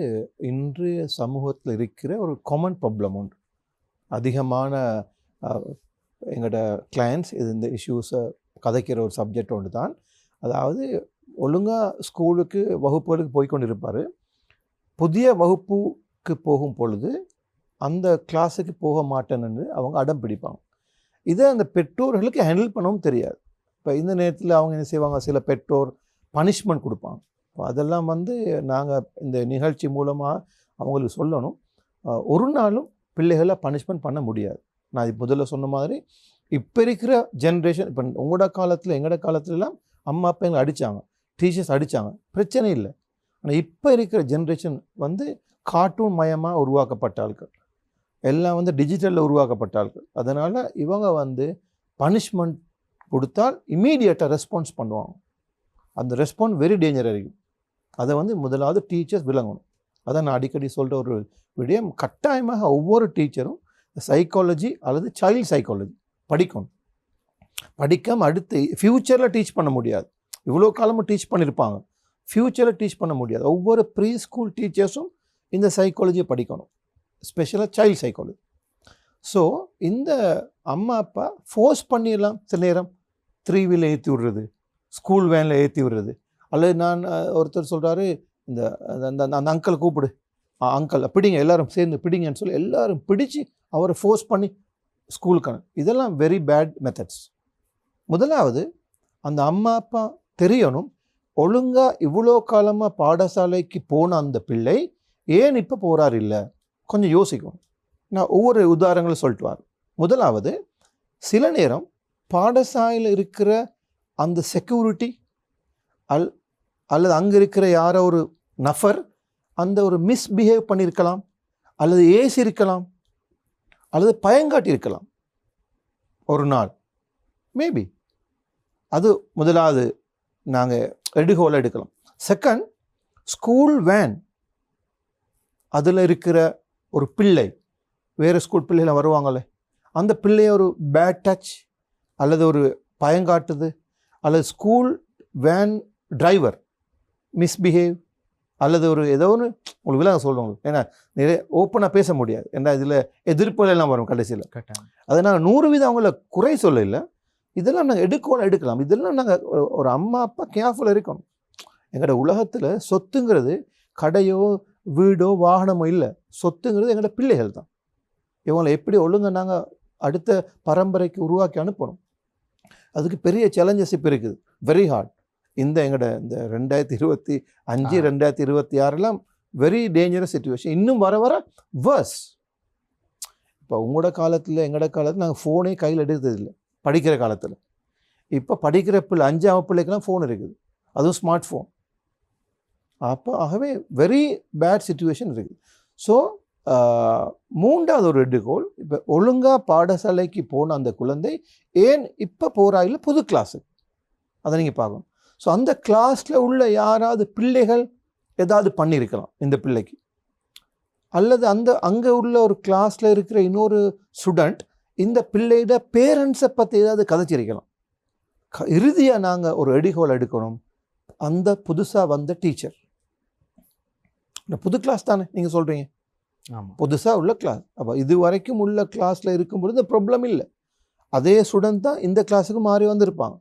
B: இன்றைய சமூகத்தில் இருக்கிற ஒரு காமன் ப்ராப்ளம் உண்டு. அதிகமான எங்களோட கிளையன்ட்ஸ் இந்த இஷ்யூஸை கதைக்கிற ஒரு சப்ஜெக்ட் ஒன்று தான். அதாவது ஒழுங்காக ஸ்கூலுக்கு வகுப்புகளுக்கு போய்கொண்டு இருப்பார், புதிய வகுப்புக்கு போகும் பொழுது அந்த கிளாஸுக்கு போக மாட்டேன்னு அவங்க அடம் பிடிப்பாங்க. இதை அந்த பெற்றோர்களுக்கு ஹேண்டில் பண்ணவும் தெரியாது. இப்போ இந்த நேரத்தில் அவங்க என்ன செய்வாங்க, சில பெற்றோர் பனிஷ்மெண்ட் கொடுப்பாங்க. இப்போ அதெல்லாம் வந்து நாங்கள் இந்த நிகழ்ச்சி மூலமாக அவங்களுக்கு சொல்லணும், ஒரு நாளும் பிள்ளைகளை பனிஷ்மெண்ட் பண்ண முடியாது. நான் இது முதல்ல சொன்ன மாதிரி இப்போ இருக்கிற ஜென்ரேஷன், இப்போ உங்களோட காலத்தில் எங்களோட காலத்துலலாம் அம்மா அப்பா எங்களை அடித்தாங்க, டீச்சர்ஸ் அடித்தாங்க, பிரச்சனை இல்லை. ஆனால் இப்போ இருக்கிற ஜென்ரேஷன் வந்து கார்ட்டூன் மயமாக உருவாக்கப்பட்ட ஆட்கள், எல்லாம் வந்து டிஜிட்டலில் உருவாக்கப்பட்ட ஆட்கள். அதனால் இவங்க வந்து பனிஷ்மெண்ட் கொடுத்தால் இம்மீடியட்டாக ரெஸ்பான்ஸ் பண்ணுவாங்க. அந்த ரெஸ்பான்ஸ் வெரி டேஞ்சராக இருக்கும். அதை வந்து முதலாவது டீச்சர்ஸ் விளங்கணும். அதை நான் அடிக்கடி சொல்கிற ஒரு விடயம், கட்டாயமாக ஒவ்வொரு டீச்சரும் சைக்காலஜி அல்லது சைல்டு சைக்காலஜி படிக்கணும். படிக்காமல் அடுத்து ஃப்யூச்சரில் டீச் பண்ண முடியாது. இவ்வளோ காலமும் டீச் பண்ணியிருப்பாங்க, ஃப்யூச்சரில் டீச் பண்ண முடியாது. ஒவ்வொரு ப்ரீ ஸ்கூல் டீச்சர்ஸும் இந்த சைக்காலஜியை படிக்கணும், ஸ்பெஷலாக சைல்டு சைக்காலஜி. ஸோ இந்த அம்மா அப்பா ஃபோர்ஸ் பண்ணிடலாம். சில நேரம் 3 வீலில் ஏற்றி விடுறது, ஸ்கூல் வேனில் ஏற்றி விடுறது, அல்லது நான் ஒருத்தர் சொல்கிறாரு, இந்த அந்த அங்கிளை கூப்பிடு, அங்கிள் பிடிங்க, எல்லோரும் சேர்ந்து பிடிங்கன்னு சொல்லி எல்லோரும் பிடிச்சி அவரை ஃபோர்ஸ் பண்ணி ஸ்கூலுக்கான, இதெல்லாம் வெரி பேட் மெத்தட்ஸ். முதலாவது அந்த அம்மா அப்பா தெரியணும், ஒழுங்காக இவ்வளோ காலமாக பாடசாலைக்கு போன அந்த பிள்ளை ஏன் இப்போ போகிறார் இல்லை, கொஞ்சம் யோசிக்கணும். நான் ஒவ்வொரு உதாரணங்களும் சொல்லிட்டு வரேன். முதலாவது, சில நேரம் பாடசாலையில் இருக்கிற அந்த செக்யூரிட்டி அல்லது அங்கே இருக்கிற யாரோ ஒரு நபர் அந்த ஒரு மிஸ்பிஹேவ் பண்ணியிருக்கலாம், அல்லது ஏசி இருக்கலாம், அல்லது பயங்காட்டி இருக்கலாம் ஒரு நாள், மேபி. அது முதலாவது நாங்கள் எடுகோலை எடுக்கலாம். செகண்ட், ஸ்கூல் வேன் அதில் இருக்கிற ஒரு பிள்ளை, வேறு ஸ்கூல் பிள்ளைகள் வருவாங்களே, அந்த பிள்ளைய ஒரு பேட் டச் அல்லது ஒரு பயங்காட்டுது, அல்லது ஸ்கூல் வேன் டிரைவர் மிஸ்பிஹேவ், அல்லது ஒரு ஏதோ ஒன்று உங்களுக்கு விளங்க சொல்லுவாங்க. ஏன்னா நிறைய ஓப்பனாக பேச முடியாது, ஏன்னா இதில் எதிர்ப்புகள் எல்லாம் வரும் கடைசியில். அதனால் 100% அவங்கள குறை சொல்ல இல்லை, இதெல்லாம் நாங்கள் எடுக்கலாம். இதெல்லாம் நாங்கள் ஒரு அம்மா அப்பா கேர்ஃபுல்லாக இருக்கணும். எங்களோட உலகத்தில் சொத்துங்கிறது கடையோ வீடோ வாகனமோ இல்லை, சொத்துங்கிறது எங்களோட பிள்ளைகள் தான். இவங்களை எப்படி ஒழுங்காக நாங்கள் அடுத்த பரம்பரைக்கு உருவாக்கி அனுப்பணும். அதுக்கு பெரிய சேலஞ்சஸ் இப்போ இருக்குது, வெரி ஹார்ட். இந்த எங்களோட இந்த 2025 2026 வெரி டேஞ்சரஸ் சுச்சுவேஷன். இன்னும் வர வர வர்ஸ். இப்போ உங்களோட காலத்தில் எங்களோட காலத்தில் நாங்கள் ஃபோனே கையில் எடுத்ததில்லை படிக்கிற காலத்தில். இப்போ படிக்கிற பிள்ளை 5ஆம் பிள்ளைக்கெல்லாம் ஃபோன் இருக்குது, அதுவும் ஸ்மார்ட் ஃபோன். அப்போ ஆகவே வெரி பேட் சுச்சுவேஷன் இருக்குது. ஸோ மூன்றாவது ஒரு எடுகோள், இப்போ ஒழுங்காக பாடசாலைக்கு போன அந்த குழந்தை ஏன் இப்போ போகிறாயில்ல புது கிளாஸுக்கு, அதை நீங்கள் பார்க்கணும். ஸோ அந்த கிளாஸில் உள்ள யாராவது பிள்ளைகள் ஏதாவது பண்ணியிருக்கலாம் இந்த பிள்ளைக்கு, அல்லது அங்கே உள்ள ஒரு கிளாஸில் இருக்கிற இன்னொரு ஸ்டூடெண்ட் இந்த பிள்ளையோட பேரண்ட்ஸை பற்றி ஏதாவது கதைச்சிருக்கலாம். இறுதியாக நாங்கள் ஒரு எடுகோள் எடுக்கணும், அந்த புதுசாக வந்த டீச்சர். இந்த புது கிளாஸ் தானே நீங்கள் சொல்கிறீங்க, புதுசாக உள்ள கிளாஸ். அப்போ இது வரைக்கும் உள்ள கிளாஸில் இருக்கும்பொழுது ப்ராப்ளம் இல்லை. அதே ஸ்டூடெண்ட் தான் இந்த கிளாஸுக்கு மாறி வந்திருப்பாங்க.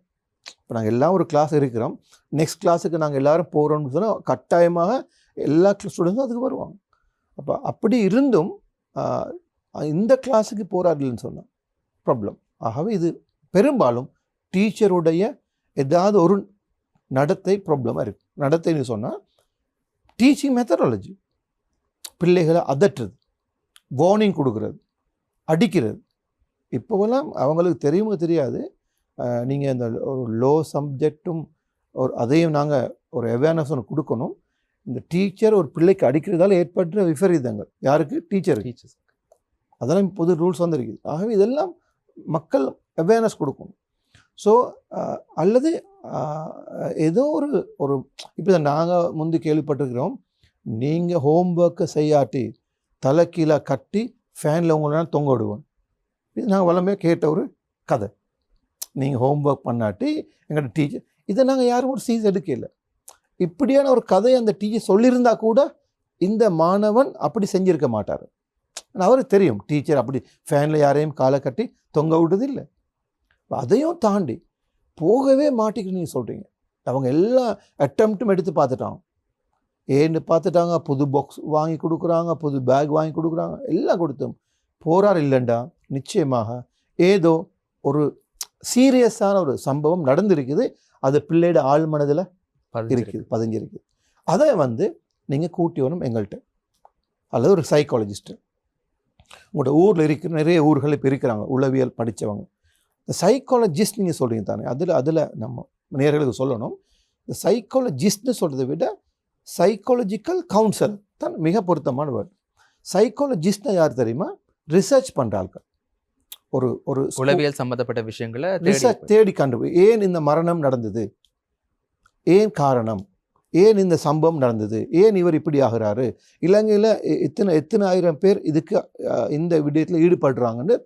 B: இப்போ நாங்கள் எல்லாம் ஒரு கிளாஸ் இருக்கிறோம், நெக்ஸ்ட் கிளாஸுக்கு நாங்கள் எல்லோரும் போகிறோம்னு சொன்னால் கட்டாயமாக எல்லா ஸ்டூடெண்ட்ஸும் அதுக்கு வருவாங்க. அப்போ அப்படி இருந்தும் இந்த கிளாஸுக்கு போகிறார்கள்னு சொன்னால் ப்ராப்ளம். ஆகவே இது பெரும்பாலும் டீச்சருடைய ஏதாவது ஒரு நடத்தை ப்ராப்ளமாக இருக்குது. நடத்தைன்னு சொன்னால் டீச்சிங் மெத்தடாலஜி, பிள்ளைகளை அதட்டுறது, வார்னிங் கொடுக்குறது, அடிக்கிறது. இப்போவெல்லாம் அவங்களுக்கு தெரியுமோ தெரியாது, நீங்கள் இந்த ஒரு லோ சப்ஜெக்டும் அதையும் நாங்கள் ஒரு அவேர்னஸ் ஒன்று கொடுக்கணும். இந்த டீச்சர் ஒரு பிள்ளைக்கு அடிக்கிறதால ஏற்படுற விபரீதங்கள் யாருக்கு? டீச்சருக்கு. அதெல்லாம் புது ரூல்ஸ் வந்துருக்குது. ஆகவே இதெல்லாம் மக்கள் அவேர்னஸ் கொடுக்கணும். ஸோ அல்லது ஏதோ ஒரு இப்போ நாங்கள் முந்தி கேள்விப்பட்டிருக்கிறோம், நீங்கள் ஹோம்ஒர்க்கை செய்யாட்டி தலை கீழே கட்டி ஃபேனில் உங்களால் தொங்க விடுவோம். இது நாங்கள் வளமையாக கேட்ட ஒரு கதை. நீங்கள் ஹோம்ஒர்க் பண்ணாட்டி எங்களோட டீச்சர், இதை நாங்கள் யாரும் ஒரு சீஸ் எடுக்கல. இப்படியான ஒரு கதையை அந்த டீச்சர் சொல்லியிருந்தா கூட இந்த மாணவன் அப்படி செஞ்சுருக்க மாட்டார். அவருக்கு தெரியும் டீச்சர் அப்படி ஃபேனில் யாரையும் காலை கட்டி தொங்க விடுறது இல்லை. அதையும் தாண்டி போகவே மாட்டிக்கிட்டு நீங்கள் சொல்கிறீங்க. அவங்க எல்லா அட்டம்ப்டும் எடுத்து பார்த்துட்டாங்க, ஏன்னு பார்த்துட்டாங்க, புது பாக்ஸ் வாங்கி கொடுக்குறாங்க, புது பேக் வாங்கி கொடுக்குறாங்க, எல்லாம் கொடுத்தோம். போகிறார் இல்லைண்டா நிச்சயமாக ஏதோ ஒரு சீரியஸான ஒரு சம்பவம் நடந்திருக்குது, அது பிள்ளையோட ஆழ் மனதில் இருக்குது, பதிஞ்சிருக்குது. அதை நீங்கள் கூட்டி வரணும் எங்கள்கிட்ட, அல்லது ஒரு சைக்காலஜிஸ்ட்டு. உங்களோட ஊரில் இருக்கிற நிறைய ஊர்கள் இப்போ இருக்கிறாங்க உளவியல் படித்தவங்க. இந்த சைக்காலஜிஸ்ட் நீங்கள் சொல்கிறீங்க தானே, அதில் நம்ம நேர்களுக்கு சொல்லணும், இந்த சைக்காலஜிஸ்ட்னு சொல்கிறத விட சைக்காலஜிக்கல் கவுன்சில் தான் மிக பொருத்தமான வேர்டு. சைக்காலஜிஸ்ட்னா யார் தெரியுமா? ரிசர்ச் பண்ணுற ஆட்கள். ஒரு
A: உளவியல் சம்பந்தப்பட்ட விஷயங்களை
B: ரிசர்ச் தேடி கண்டுபிடி, ஏன் இந்த மரணம் நடந்தது, ஏன் காரணம், ஏன் இந்த சம்பவம் நடந்தது, ஏன் இவர் இப்படி ஆகிறாரு, இலங்கையில் எத்தனை ஆயிரம் பேர் இதுக்கு இந்த விடயத்தில் ஈடுபடுறாங்கன்னு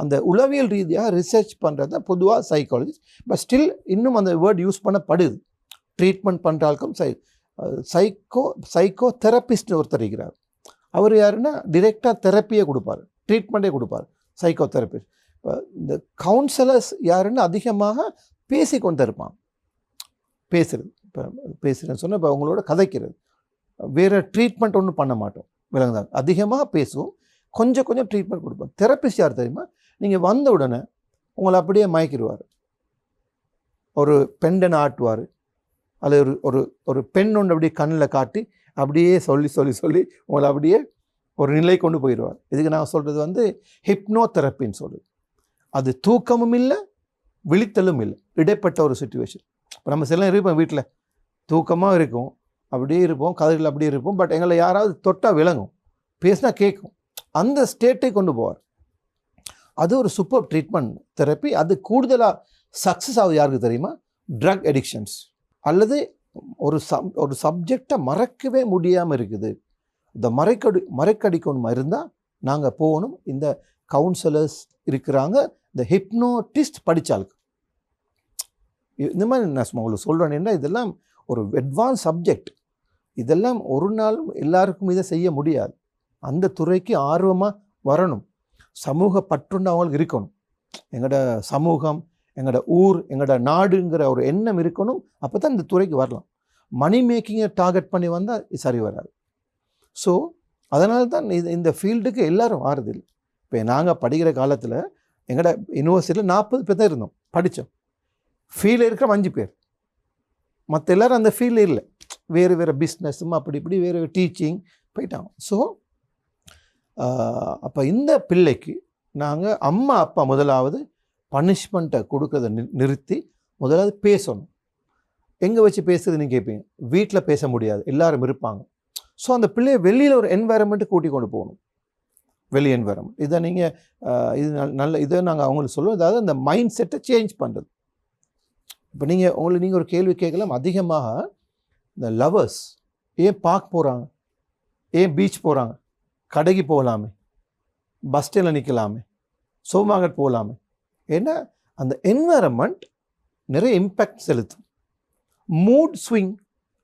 B: அந்த உளவியல் ரீதியாக ரிசர்ச் பண்ணுறது தான் பொதுவாக சைக்காலஜிஸ்ட். பட் ஸ்டில் இன்னும் அந்த வேர்ட் யூஸ் பண்ணப்படுது. ட்ரீட்மெண்ட் பண்ணுற ஆளுக்கும் சைக்கோ தெரப்பிஸ்ட்னு ஒருத்தர் இருக்கிறார். அவர் யாருன்னா டிரெக்டாக தெரப்பியே கொடுப்பார், ட்ரீட்மெண்ட்டே கொடுப்பார், சைக்கோ தெரப்பிஸ்ட். இப்போ இந்த கவுன்சிலர்ஸ் யாருன்னு அதிகமாக பேசி கொண்டு இருப்பான். பேசுகிறது, இப்போ பேசுகிறேன்னு சொன்னால் இப்போ அவங்களோட கதைக்கிறது, வேறு ட்ரீட்மெண்ட் ஒன்றும் பண்ண மாட்டோம், விளங்குதான். அதிகமாக பேசுவோம், கொஞ்சம் ட்ரீட்மெண்ட் கொடுப்போம். தெரப்பிஸ்ட் யார் தெரியுமா? நீங்கள் வந்த உடனே உங்களை அப்படியே மயக்கிடுவார், ஒரு பெண்டனை ஆட்டுவார், அல்லது ஒரு பெண் ஒன்று அப்படியே கண்ணில் காட்டி அப்படியே சொல்லி உங்களை அப்படியே ஒரு நிலை கொண்டு போயிடுவார். இதுக்கு நான் சொல்கிறது ஹிப்னோ தெரப்பின்னு சொல்லுது. அது தூக்கமும் இல்லை, விழித்தலும் இல்லை, இடைப்பட்ட ஒரு சுச்சுவேஷன். இப்போ நம்ம சில இருப்போம், வீட்டில் தூக்கமாக இருக்கும், அப்படியே இருப்போம், கதைகள் அப்படியே இருப்போம், பட் எங்களை யாராவது தொட்டால் விளங்கும், பேசினா கேட்கும், அந்த ஸ்டேட்டை கொண்டு போவார். அது ஒரு சூப்பர் ட்ரீட்மெண்ட் தெரப்பி. அது கூடுதலாக சக்ஸஸ் ஆகுது யாருக்கு தெரியுமா? ட்ரக் அடிக்ஷன்ஸ், அல்லது ஒரு சப்ஜெக்டை மறக்கவே முடியாமல் இருக்குது, இந்த மறைக்கடிக்கணுமா இருந்தால் நாங்கள் போகணும். இந்த கவுன்சிலர்ஸ் இருக்கிறாங்க, இந்த ஹிப்னோட்டிஸ்ட் படித்தாளுக்கு. இந்த மாதிரி நான் உங்களுக்கு சொல்கிறேன்னா இதெல்லாம் ஒரு அட்வான்ஸ் சப்ஜெக்ட். இதெல்லாம் ஒரு நாளும் எல்லாருக்கும் இதை செய்ய முடியாது. அந்த துறைக்கு ஆர்வமாக வரணும், சமூக பற்றுண்டு அவங்களுக்கு இருக்கணும். எங்களோட சமூகம், எங்களோட ஊர், எங்களோட நாடுங்கிற ஒரு எண்ணம் இருக்கணும். அப்போ தான் இந்த துறைக்கு வரலாம். மணி மேக்கிங்கை டார்கெட் பண்ணி வந்தால் சரி வராது. ஸோ அதனால தான் இந்த ஃபீல்டுக்கு எல்லோரும் ஆறுதில்லை. இப்போ நாங்கள் படிக்கிற காலத்தில் எங்களோட யூனிவர்சிட்டியில் 40 பேர் தான் இருந்தோம், படித்தோம். ஃபீல்டில் இருக்கிற 5 பேர். மற்ற எல்லோரும் அந்த ஃபீல்டு இல்லை, வேறு வேறு பிஸ்னஸும் அப்படி இப்படி வேறு டீச்சிங் போயிட்டாங்க. ஸோ அப்போ இந்த பிள்ளைக்கு நாங்கள் அம்மா அப்பா முதலாவது பனிஷ்மெண்ட்டை கொடுக்கறத நிறுத்தி முதலாவது பேசணும். எங்கே வச்சு பேசுறது நீங்கள் கேட்பீங்க, வீட்டில் பேச முடியாது, எல்லாரும் இருப்பாங்க. ஸோ அந்த பிள்ளையை வெளியில் ஒரு என்வாயரமெண்ட்டு கூட்டி கொண்டு போகணும், வெளி என்வாயரமெண்ட். இதை நீங்கள் இது நல்ல இதை நாங்கள் அவங்களுக்கு சொல்லுவோம், அதாவது அந்த மைண்ட் செட்டை சேஞ்ச் பண்ணுறது. இப்போ நீங்கள் ஒரு கேள்வி கேட்கலாம், அதிகமாக இந்த லவர்ஸ் ஏன் பார்க் போகிறாங்க, ஏன் பீச் போகிறாங்க, கடைக்கு போகலாமே, பஸ் ஸ்டாண்டில் நிற்கலாமே, சூப்பர் மார்க்கெட் போகலாமே. ஏன்னா அந்த என்வாயரமெண்ட் நிறைய இம்பேக்ட் செலுத்தும். மூட் ஸ்விங்,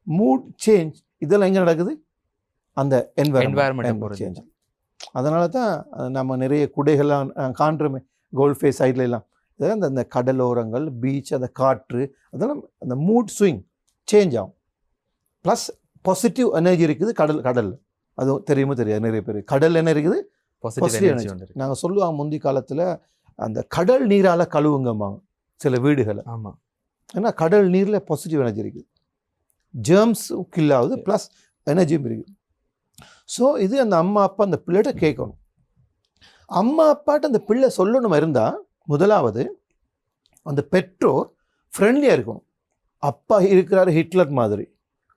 B: மூட் சேஞ்ச் இதெல்லாம் எங்கே நடக்குது, அந்த என்வாயரமெண்ட் சேஞ்ச். அதனால தான் நம்ம நிறைய குடைகள்லாம் காண்றோமே கோல்ஃபே சைட்லாம், இதெல்லாம் அந்த கடலோரங்கள், பீச், அந்த காற்று, அதெல்லாம் அந்த மூட் ஸ்விங் சேஞ்ச் ஆகும். ப்ளஸ் பாசிட்டிவ் எனர்ஜி இருக்குது கடலில். அதுவும் தெரியுமோ தெரியாது நிறைய பேர், கடல் என்ன இருக்குது, பாசிட்டிவ் எனர்ஜி. நாங்கள் சொல்லுவாங்க முந்தைய காலத்தில் அந்த கடல் நீரால் கழுவுங்கம்மாங்க சில வீடுகளை.
A: ஆமாம்,
B: ஏன்னா கடல் நீரில் பாசிட்டிவ் எனர்ஜி இருக்குது, ஜேர்ம்ஸும் கில் ஆகுது, ப்ளஸ் எனர்ஜியும் இருக்குது. ஸோ இது அந்த அம்மா அப்பா அந்த பிள்ளைகிட்ட கேட்கணும். அம்மா அப்பாட்ட அந்த பிள்ளை சொல்லணும் இருந்தால் முதலாவது அந்த பெற்றோர் ஃப்ரெண்ட்லியாக இருக்கணும். அப்பா இருக்கிறாரு ஹிட்லர் மாதிரி,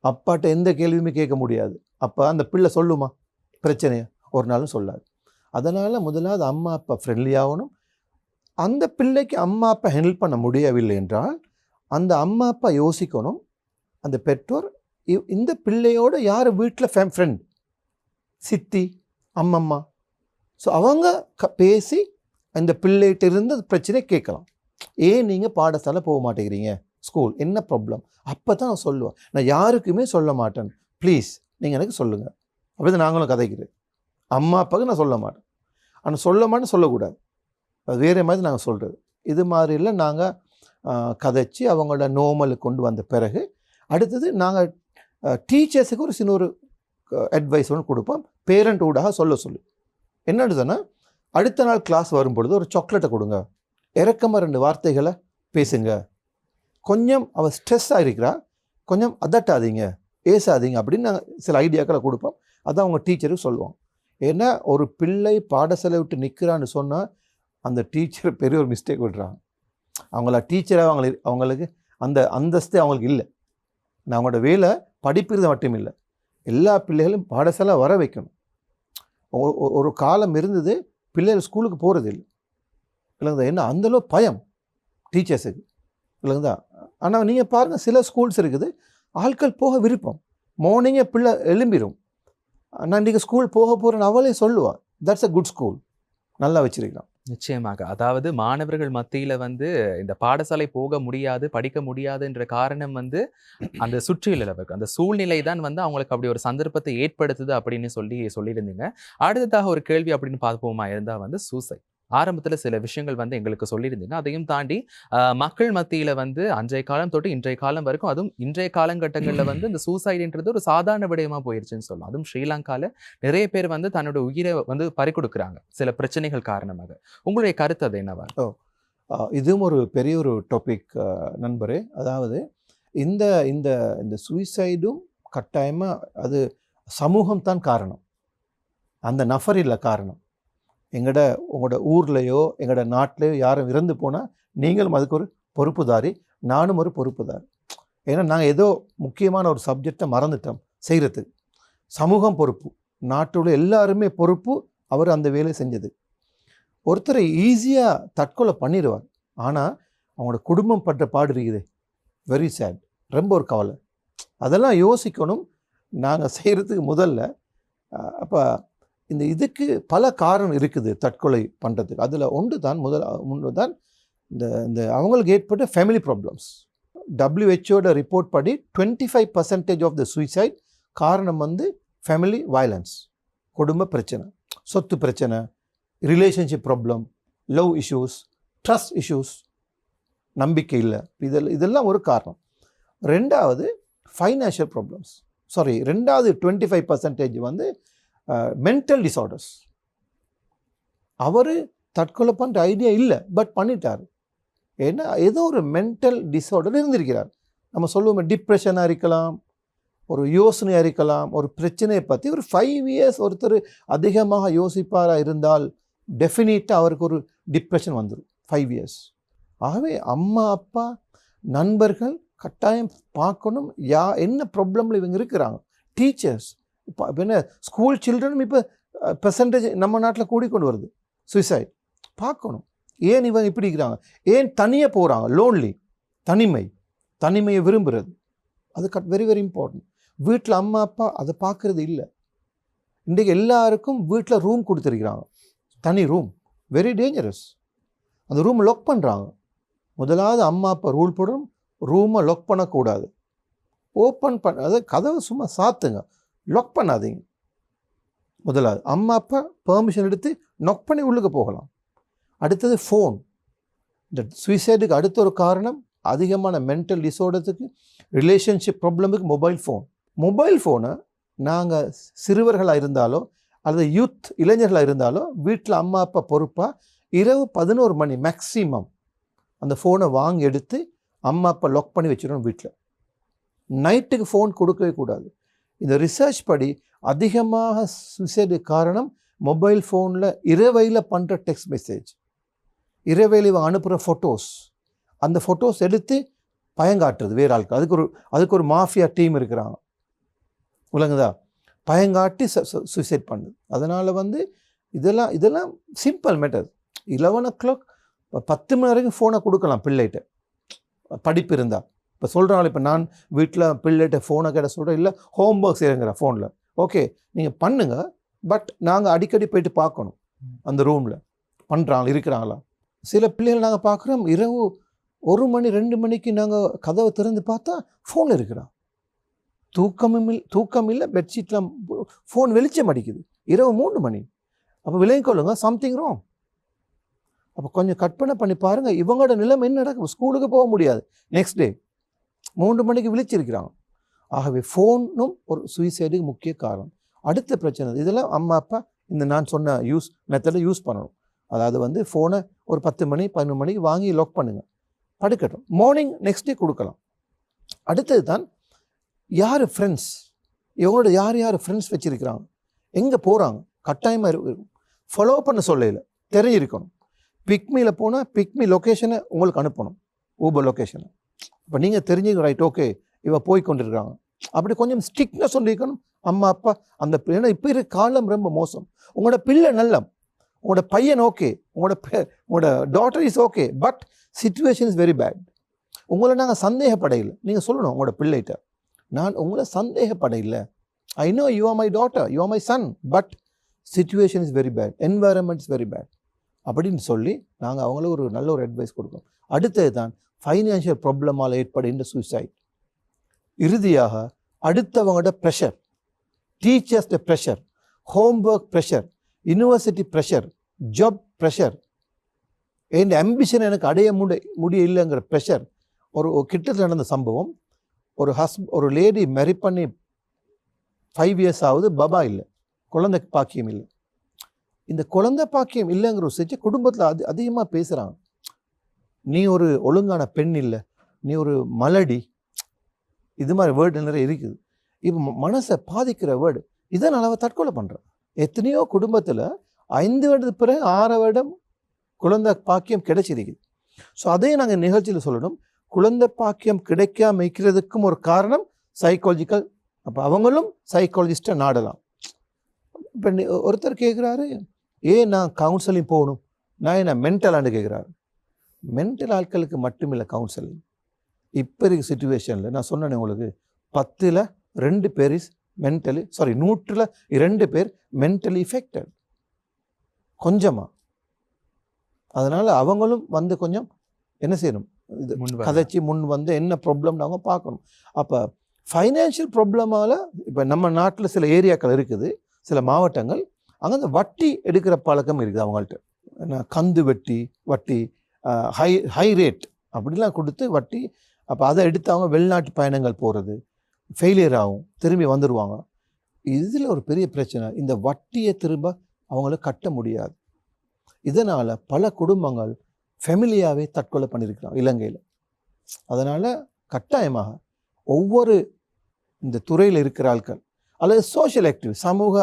B: அப்பாட்ட எந்த கேள்வியுமே கேட்க முடியாது. அப்போ அந்த பிள்ளை சொல்லுமா பிரச்சனையை, ஒரு நாளும் சொல்லாது. அதனால் முதலாவது அம்மா அப்பா ஃப்ரெண்ட்லியாகணும். அந்த பிள்ளைக்கு அம்மா அப்பா ஹேண்டில் பண்ண முடியவில்லை என்றால் அந்த அம்மா அப்பா யோசிக்கணும், அந்த பெற்றோர் இந்த பிள்ளையோட யார் வீட்டில் ஃப்ரெண்ட், சித்தி, அம்மம்மா. ஸோ அவங்க பேசி அந்த பிள்ளைகிட்ட இருந்து பிரச்சனையை கேட்கலாம். ஏன் நீங்கள் பாடசாலை போக மாட்டேங்கிறீங்க, ஸ்கூல் என்ன ப்ராப்ளம், அப்போ தான் நான் சொல்லுவேன். நான் யாருக்குமே சொல்ல மாட்டேன், ப்ளீஸ் நீங்கள் எனக்கு சொல்லுங்கள். அப்படி தான் நாங்களும் கதைக்கிறேன். அம்மா அப்பாவுக்கு நான் சொல்ல மாட்டேன், ஆனால் சொல்ல மாட்டேன் சொல்லக்கூடாது, அது வேறு மாதிரி நாங்கள் சொல்கிறது. இது மாதிரிலாம் நாங்கள் கதைச்சி அவங்களோட நோமலுக்கு கொண்டு வந்த பிறகு அடுத்தது நாங்கள் டீச்சர்ஸுக்கு ஒரு சின்ன ஒரு அட்வைஸ் ஒன்று கொடுப்போம், பேரண்ட் ஊடாக சொல்லி. என்னன்னு சொன்னால், அடுத்த நாள் கிளாஸ் வரும்பொழுது ஒரு சாக்லேட்டை கொடுங்க, இறக்கமாக 2 வார்த்தைகளை பேசுங்க, கொஞ்சம் அவள் ஸ்ட்ரெஸ்ஸாக இருக்கிறா, கொஞ்சம் அதட்டாதீங்க, ஏசாதீங்க அப்படின்னு நாங்கள் சில ஐடியாக்களை கொடுப்போம். அதான் அவங்க டீச்சருக்கு சொல்லுவோம். ஏன்னா ஒரு பிள்ளை பாடசாலை விட்டு நிற்கிறான்னு சொன்னால் அந்த டீச்சர் பெரிய ஒரு மிஸ்டேக் விடுறாங்க. அவங்கள டீச்சராக அவங்களுக்கு அந்த அந்தஸ்து அவங்களுக்கு இல்லை. அவங்களோட வேலை படிப்புறது மட்டும் இல்லை, எல்லா பிள்ளைகளும் பாடசாலை வர வைக்கணும். ஒரு காலம் இருந்தது பிள்ளைகள் ஸ்கூலுக்கு போகிறது இல்லை இல்லைங்கதா, என்ன அந்தளவு பயம் டீச்சர்ஸுக்கு இல்லைங்கதா. ஆனால் நீங்கள் பாருங்கள், சில ஸ்கூல்ஸ் இருக்குது ஆட்கள் போக விருப்பம், மார்னிங்கே பிள்ளை எழும்பிடும், நான் இன்றைக்கி ஸ்கூல் போக போகிறேன்னு அவளே சொல்லுவாள். தட்ஸ் அ குட் ஸ்கூல், நல்லா வச்சிருக்கலாம்.
A: நிச்சயமாக. அதாவது மாணவர்கள் மத்தியில இந்த பாடசாலை போக முடியாது, படிக்க முடியாதுன்ற காரணம் அந்த சுற்றியுள்ள அந்த சூழ்நிலை தான் அவங்களுக்கு அப்படி ஒரு சந்தர்ப்பத்தை ஏற்படுத்துது அப்படின்னு சொல்லியிருந்தீங்க. அடுத்ததாக ஒரு கேள்வி அப்படின்னு பார்ப்போமா இருந்தா சூசைட். ஆரம்பத்துல சில விஷயங்கள் எங்களுக்கு சொல்லியிருந்தீங்க. அதையும் தாண்டி மக்கள் மத்தியில அன்றைய காலம் தொட்டு இன்றைய காலம் வரைக்கும், அதுவும் இன்றைய காலகட்டங்கள்ல இந்த சூசைடுன்றது ஒரு சாதாரண விடயமா போயிருச்சுன்னு சொல்லலாம். அதுவும் ஸ்ரீலங்கால நிறைய பேர் தன்னோட உயிரை பறி கொடுக்குறாங்க சில பிரச்சனைகள் காரணமாக. உங்களுடைய கருத்து அது என்னவா?
B: இதுவும் ஒரு பெரிய ஒரு டாபிக் நண்பரே. அதாவது இந்த இந்த இந்த சூசைடும் கட்டாயமாக அது சமூகம் தான் காரணம், அந்த நபர் இல்லை காரணம். உங்களோட ஊர்லேயோ எங்களோட நாட்டிலையோ யாரும் இறந்து போனால் நீங்களும் அதுக்கு ஒரு பொறுப்புதாரி, நானும் ஒரு பொறுப்புதாரி. ஏன்னா நாங்கள் ஏதோ முக்கியமான ஒரு சப்ஜெக்டை மறந்துட்டோம் செய்கிறதுக்கு. சமூகம் பொறுப்பு, நாட்டுள்ள எல்லாருமே பொறுப்பு. அவர் அந்த வேலையை செஞ்சது. ஒருத்தரை ஈஸியாக தற்கொலை பண்ணிடுவார், ஆனால் அவங்களோட குடும்பம் பட்ட பாடு இருக்குது, வெரி சேட், ரொம்ப ஒரு கவலை. அதெல்லாம் யோசிக்கணும் நாங்கள் செய்கிறதுக்கு முதல்ல. அப்போ இதுக்கு பல காரணம் இருக்குது தற்கொலை பண்ணுறதுக்கு. அதில் ஒன்று தான் இந்த அவங்களுக்கு ஏற்பட்ட ஃபேமிலி ப்ராப்ளம்ஸ். WHO ரிப்போர்ட் படி 25% ஆஃப் த சூசைட் காரணம் ஃபேமிலி வயலன்ஸ், குடும்ப பிரச்சனை, சொத்து பிரச்சனை, relationship problem, love issues, trust issues, நம்பிக்கை இல்லை, இதெல்லாம் ஒரு காரணம். ரெண்டாவது ஃபைனான்ஷியல் ப்ராப்ளம்ஸ். ரெண்டாவது 25% மென்டல் டிஸார்டர்ஸ். அவர் தற்கொலை பண்ணுற ஐடியா இல்லை, பட் பண்ணிட்டார். ஏன்னா ஏதோ ஒரு மென்டல் டிஸார்டர் இருந்திருக்கிறார். நம்ம சொல்லுவோம் டிப்ரெஷனாக இருக்கலாம், ஒரு யோசனையாக இருக்கலாம், ஒரு பிரச்சனையை பற்றி ஒரு 5 இயர்ஸ் ஒருத்தர் அதிகமாக யோசிப்பாராக இருந்தால் டெஃபினட்டாக அவருக்கு ஒரு டிப்ரெஷன் வந்துடும் 5 இயர்ஸ். ஆகவே அம்மா அப்பா நண்பர்கள் கட்டாயம் பார்க்கணும் என்ன ப்ராப்ளமில் இவங்க இருக்கிறாங்க. டீச்சர்ஸ் இப்போ என்ன ஸ்கூல் சில்ட்ரனும் இப்போ பெர்சன்டேஜ் நம்ம நாட்டில் கூடிக்கொண்டு வருது. சூசைட் பார்க்கணும். ஏன் இவங்க இப்படி இருக்கிறாங்க, ஏன் தனியாக போகிறாங்க, லோன்லி, தனிமையை விரும்புகிறது. அது வெரி வெரி இம்பார்ட்டன்ட். வீட்டில் அம்மா அப்பா அதை பார்க்குறது இல்லை. இன்றைக்கு எல்லாருக்கும் வீட்டில் ரூம் கொடுத்துருக்கிறாங்க, தனி ரூம், வெரி டேஞ்சரஸ். அந்த ரூமை லாக் பண்ணுறாங்க. முதலாவது அம்மா அப்பா ரூல் போடணும், ரூமை லாக் பண்ணக்கூடாது. ஓப்பன் அதாவது கதவை சும்மா சாத்துங்க, லாக் பண்ணாதீங்க. முதலாவது அம்மா அப்பா பெர்மிஷன் எடுத்து நாக் பண்ணி உள்ளுக்கு போகலாம். அடுத்தது ஃபோன். இந்த சூசைடுக்கு அடுத்த ஒரு காரணம் அதிகமான மென்டல் டிஸார்டர்ஸுக்கு, ரிலேஷன்ஷிப் ப்ராப்ளமுக்கு மொபைல் ஃபோனை நாங்கள் சிறுவர்களாக இருந்தாலோ அல்லது இளைஞர்களாக இருந்தாலோ வீட்டில் அம்மா அப்பா பொறுப்பாக இரவு 11 மணி மேக்ஸிமம் அந்த ஃபோனை வாங்கி எடுத்து அம்மா அப்பா லாக் பண்ணி வச்சிடணும் வீட்டில். நைட்டுக்கு ஃபோன் கொடுக்கவே கூடாது. இந்த ரிசர்ச் படி அதிகமாக சூசைடு காரணம் மொபைல் ஃபோனில் இரவையில் பண்ணுற டெக்ஸ்ட் மெசேஜ், இரவையில் இவங்க அனுப்புகிற ஃபோட்டோஸ், அந்த ஃபோட்டோஸ் எடுத்து பயங்காட்டுறது வேறு ஆட்கள். அதுக்கு ஒரு மாஃபியா டீம் இருக்கிறாங்க, விளங்குதா? பயங்காட்டி சூசைட் பண்ணுது. அதனால் இதெல்லாம் சிம்பிள் மேட்டர். 11 o'clock 10 மணி வரைக்கும் ஃபோனை கொடுக்கலாம் பிள்ளைகிட்ட, படிப்பு இருந்தால். இப்போ சொல்கிறாங்க, இப்போ நான் வீட்டில் பிள்ளைகிட்ட ஃபோனை கேட்ட சொல்கிறேன், இல்லை ஹோம் ஒர்க் செய்யுங்கிற ஃபோனில். ஓகே, நீங்கள் பண்ணுங்கள், பட் நாங்கள் அடிக்கடி போயிட்டு பார்க்கணும் அந்த ரூமில் இருக்கிறாங்களா. சில பிள்ளைகள் நாங்கள் பார்க்குறோம், இரவு 1 மணி 2 மணிக்கு நாங்கள் கதவை திறந்து பார்த்தா ஃபோனில் இருக்கிறான். தூக்கம் இல்லை, பெட்ஷீட்லாம் ஃபோன் வெளிச்சம் அடிக்குது, இரவு 3 மணி. அப்போ விலகி கொள்ளுங்க, சம்திங் ராங். அப்போ கொஞ்சம் கற்பனை பண்ணி பாருங்கள், இவங்களோட நிலைமை என்ன நடக்கும். ஸ்கூலுக்கு போக முடியாது, நெக்ஸ்ட் டே 3 மணிக்கு விழிச்சிருக்கிறாங்க. ஆகவே ஃபோனும் ஒரு சூசைடுக்கு முக்கிய காரணம். அடுத்த பிரச்சனை இதெல்லாம் அம்மா அப்பா இந்த நான் சொன்ன மெத்தடை யூஸ் பண்ணணும். அதாவது ஃபோனை ஒரு 10 மணி 11 மணிக்கு வாங்கி லாக் பண்ணுங்கள், படுக்கட்டும். மார்னிங் நெக்ஸ்ட் டே கொடுக்கலாம். அடுத்தது தான் யார் ஃப்ரெண்ட்ஸ், இவங்களோட யார் ஃப்ரெண்ட்ஸ் வச்சுருக்கிறாங்க, எங்கே போகிறாங்க, கட்டாயமாக இருக்கும். ஃபாலோ பண்ண சொல்லையில் தெரிஞ்சிருக்கணும். பிக்மியில் போனால் பிக்மி லொக்கேஷனை உங்களுக்கு அனுப்பணும், ஊபர் லொக்கேஷனை. இப்போ நீங்கள் தெரிஞ்சுக்க, ரைட், ஓகே இவ போய் கொண்டிருக்கிறாங்க. அப்படி கொஞ்சம் ஸ்ட்ரிக்ட்னஸ் சொல்லியிருக்கணும் அம்மா அப்பா. ஏன்னா இப்போ இருக்க காலம் ரொம்ப மோசம். உங்களோட பிள்ளை நல்லம், உங்களோட பையன் ஓகே, உங்களோட daughter is okay, but situation is very bad. உங்களை நாங்கள் சந்தேகப்படையில்லை. நீங்கள் சொல்லணும் உங்களோட பிள்ளைகிட்ட, நான் உங்களை சந்தேகப்படையில்லை, I know you are my daughter, you are my son, but situation is very bad, environment is very bad அப்படின்னு சொல்லி நாங்கள் அவங்களுக்கு ஒரு நல்ல ஒரு அட்வைஸ் கொடுக்கணும். அடுத்தது தான் ஃபைனான்ஷியல் ப்ராப்ளமால் ஏற்படுகின்ற சூசைட். இறுதியாக அடுத்தவங்களோட ப்ரெஷர், டீச்சர்ஸ்ட pressure, homework pressure, university pressure, job pressure, என் ஆம்பிஷன் எனக்கு அடைய முடிய இல்லைங்கிற ப்ரெஷர். ஒரு கிட்டத்தில் நடந்த சம்பவம், ஒரு லேடி மேரி பண்ணி 5 இயர்ஸ் ஆகுது, பபா இல்லை, குழந்தை பாக்கியம் இல்லை. இந்த குழந்தை பாக்கியம் இல்லைங்கிற ஒரு செஞ்சு குடும்பத்தில் அதிகமாக பேசுகிறாங்க. நீ ஒரு ஒழுங்கான பெண் இல்லை, நீ ஒரு மலடி, இது மாதிரி வேர்டு நிறைய இருக்குது. இப்போ மனசை பாதிக்கிற வேர்டு. இதனால் அவள் தற்கொலை பண்ணுறான். எத்தனையோ குடும்பத்தில் 5 வருடத்துக்கு பிறகு 6 வருடம் குழந்தை பாக்கியம் கிடைச்சிருக்குது. ஸோ அதையும் நாங்கள் நிகழ்ச்சியில் சொல்லணும். குழந்தை பாக்கியம் கிடைக்காம வைக்கிறதுக்கும் ஒரு காரணம் சைக்காலஜிக்கல். அப்போ அவங்களும் சைக்காலஜிஸ்ட்டை நாடலாம். இப்போ ஒருத்தர் கேட்குறாரு, ஏன் நான் கவுன்சிலிங் போகணும், நான் என்ன மென்டலான்னு கேட்குறாரு. மென்டல் ஆட்களுக்கு மட்டுமில்லை கவுன்சிலிங். இப்போ இருக்க சிச்சுவேஷனில் நான் சொன்னேன் உங்களுக்கு, 10ல் 2 பேர் இஸ் மென்டலி 100ல் 2 பேர் மென்டலி இஃபெக்டட் கொஞ்சமாக. அதனால் அவங்களும் கொஞ்சம் என்ன செய்யணும், இது கதைச்சி என்ன ப்ராப்ளம்னு அவங்க பார்க்கணும். அப்போ ஃபைனான்ஷியல் ப்ராப்ளமால் இப்போ நம்ம நாட்டில் சில ஏரியாக்கள் இருக்குது, சில மாவட்டங்கள், அங்கே அந்த வட்டி எடுக்கிற பழக்கம் இருக்குது அவங்கள்ட்ட. கந்து வட்டி ஹை ரேட் அப்படிலாம் கொடுத்து வட்டி. அப்போ அதை எடுத்து அவங்க வெளிநாட்டு பயணங்கள் போகிறது, ஃபெயிலியர் ஆகும், திரும்பி வந்துடுவாங்க. இதில் ஒரு பெரிய பிரச்சனை, இந்த வட்டியை திரும்ப அவங்கள கட்ட முடியாது. இதனால் பல குடும்பங்கள் ஃபெமிலியாகவே தற்கொலை பண்ணியிருக்கிறாங்க இலங்கையில். அதனால் கட்டாயமாக ஒவ்வொரு இந்த துறையில் இருக்கிற ஆட்கள் அல்லது சோஷியல் ஆக்டிவ் சமூக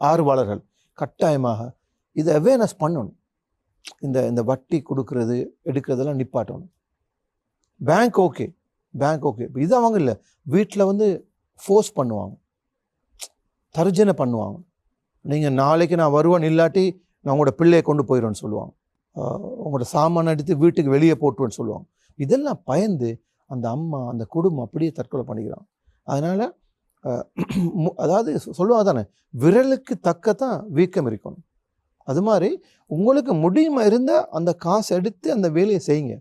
B: ஆர்வலர்கள் கட்டாயமாக இதை அவேர்னஸ் பண்ணணும். இந்த வட்டி கொடுக்கறது எடுக்கிறதெல்லாம் நிப்பாட்டணும். பேங்க் ஓகே இது அவங்க இல்லை, வீட்டில் வந்து ஃபோர்ஸ் பண்ணுவாங்க, தர்ஜனை பண்ணுவாங்க. நீங்கள் நாளைக்கு நான் வருவேன், இல்லாட்டி நான் உங்களோட பிள்ளையை கொண்டு போயிடுவேன்னு சொல்லுவாங்க. உங்களோட சாமான் எடுத்து வீட்டுக்கு வெளியே போட்டுருவேன்னு சொல்லுவாங்க. இதெல்லாம் பயந்து அந்த அம்மா அந்த குடும்பம் அப்படியே தற்கொலை பண்ணிக்கிறாங்க. அதனால் அதாவது சொல்லுவாங்க தானே, விரலுக்கு தக்கத்தான் வீக்கம் இருக்கணும். அது மாதிரி உங்களுக்கு முடியுமா இருந்தால் அந்த காசு எடுத்து அந்த வேலையை செய்யுங்க.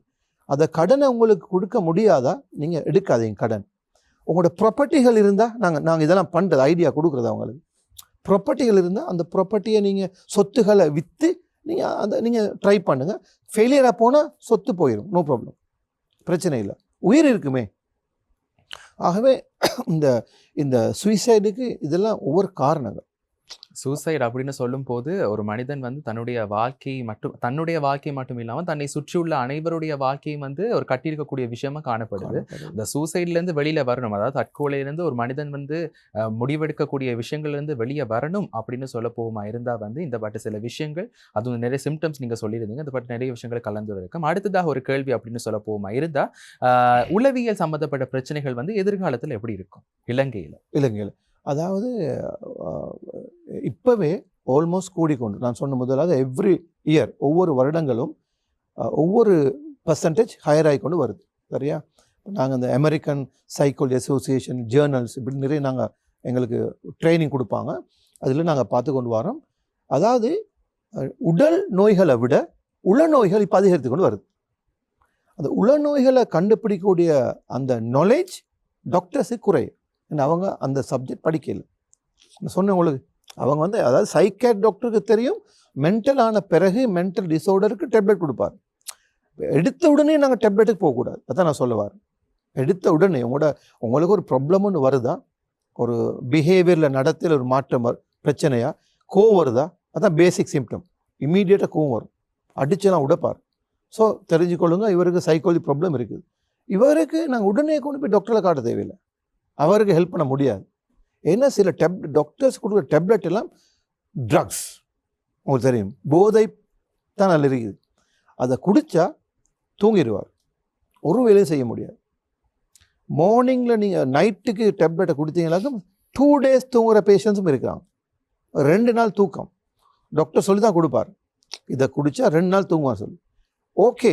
B: அதை கடனை உங்களுக்கு கொடுக்க முடியாதா, நீங்கள் எடுக்காதீங்க கடன். உங்களோட ப்ராப்பர்ட்டிகள் இருந்தால் நாங்கள் இதெல்லாம் பண்ணுறது ஐடியா கொடுக்குறது அவங்களுக்கு. ப்ராப்பர்ட்டிகள் இருந்தால் அந்த ப்ராப்பர்ட்டியை நீங்கள் சொத்துக்களை விற்று நீங்கள் ட்ரை பண்ணுங்கள். ஃபெயிலியராக போனால் சொத்து போயிடும், நோ ப்ராப்ளம், பிரச்சனை இல்லை, உயிர் இருக்குமே. ஆகவே இந்த சூசைடுக்கு இதெல்லாம் ஒவ்வொரு காரணங்கள்.
A: சூசைட் அப்படின்னு சொல்லும்போது ஒரு மனிதன் வந்து தன்னுடைய வாழ்க்கை மட்டும் இல்லாமல் தன்னை சுற்றியுள்ள அனைவருடைய வாழ்க்கையும் வந்து ஒரு கட்டியிருக்கக்கூடிய விஷயமா காணப்படுது. இந்த சூசைட்லேருந்து வெளியில் வரணும், அதாவது தற்கொலையிலேருந்து ஒரு மனிதன் வந்து முடிவெடுக்கக்கூடிய விஷயங்கள்லேருந்து வெளியே வரணும் அப்படின்னு சொல்ல போகுமா இருந்தால் வந்து இந்த பாட்டு சில விஷயங்கள், அதுவும் நிறைய சிம்டம்ஸ் நீங்கள் சொல்லியிருந்தீங்க, இந்த பாட்டு நிறைய விஷயங்கள் கலந்து இருக்கும். அடுத்ததாக ஒரு கேள்வி அப்படின்னு சொல்ல போகுமா இருந்தால் உளவியல் சம்மந்தப்பட்ட பிரச்சனைகள் வந்து எதிர்காலத்தில் எப்படி இருக்கும் இலங்கையில்?
B: அதாவது இப்போவே ஆல்மோஸ்ட் கூடிக்கொண்டு, நான் சொன்ன முதலாவது எவ்ரி இயர் ஒவ்வொரு வருடங்களும் ஒவ்வொரு பர்சன்டேஜ் ஹையர் ஆகிக்கொண்டு வருது. சரியா? நாங்கள் இந்த அமெரிக்கன் சைக்காலஜி அசோசியேஷன் ஜேர்னல்ஸ் இப்படி நிறைய எங்களுக்கு ட்ரைனிங் கொடுப்பாங்க. அதில் நாங்கள் பார்த்து கொண்டு வரோம். அதாவது உடல் நோய்களை விட உளநோய்கள் இப்போ அதிகரித்து கொண்டு வருது. அந்த உளநோய்களை கண்டுபிடிக்கக்கூடிய அந்த நாலேஜ் டாக்டர்ஸுக்கு குறையும். அவங்க அந்த சப்ஜெக்ட் படிக்கல. சொன்ன உங்களுக்கு அவங்க வந்து அதாவது சைக்கேட் டாக்டருக்கு தெரியும், மென்டலான பிறகு மென்டல் டிஸார்டருக்கு டேப்லெட் கொடுப்பார். எடுத்த உடனே நாங்கள் டேப்லெட்டுக்கு போகக்கூடாது. அதான் நான் சொல்லுவார். எடுத்த உடனே உங்களுக்கு ஒரு ப்ராப்ளம் ஒன்று வருதா, ஒரு பிஹேவியரில் நடத்தையில் ஒரு மாற்றம் பிரச்சனையா, கோவம் வருதா, அதான் பேசிக் சிம்டம். இம்மீடியட்டாக கோவம் வரும், அடிச்செல்லாம் உடைப்பார். ஸோ தெரிஞ்சுக்கொள்ளுங்க, இவருக்கு சைக்காலஜி ப்ராப்ளம் இருக்குது. இவருக்கு நாங்கள் உடனே கொண்டு போய் டாக்டரை காட்ட தேவையில்லை, அவருக்கு ஹெல்ப் பண்ண முடியாது. ஏன்னா சில டாக்டர்ஸ் கொடுக்குற டேப்லெட் எல்லாம் ட்ரக்ஸ், உங்களுக்கு தெரியும், போதை தான் அதில் இருக்குது. அதை குடித்தா தூங்கிடுவார், ஒரு வேலையும் செய்ய முடியாது. மார்னிங்கில் நீங்கள் நைட்டுக்கு டேப்லெட்டை கொடுத்தீங்கன்னாக்கும் 2 days தூங்குகிற பேஷண்ட்ஸும் இருக்கிறாங்க. 2 நாள் தூக்கம் டாக்டர் சொல்லி தான் கொடுப்பார். இதை குடித்தா 2 நாள் தூங்குவார் சொல்லி. Okay,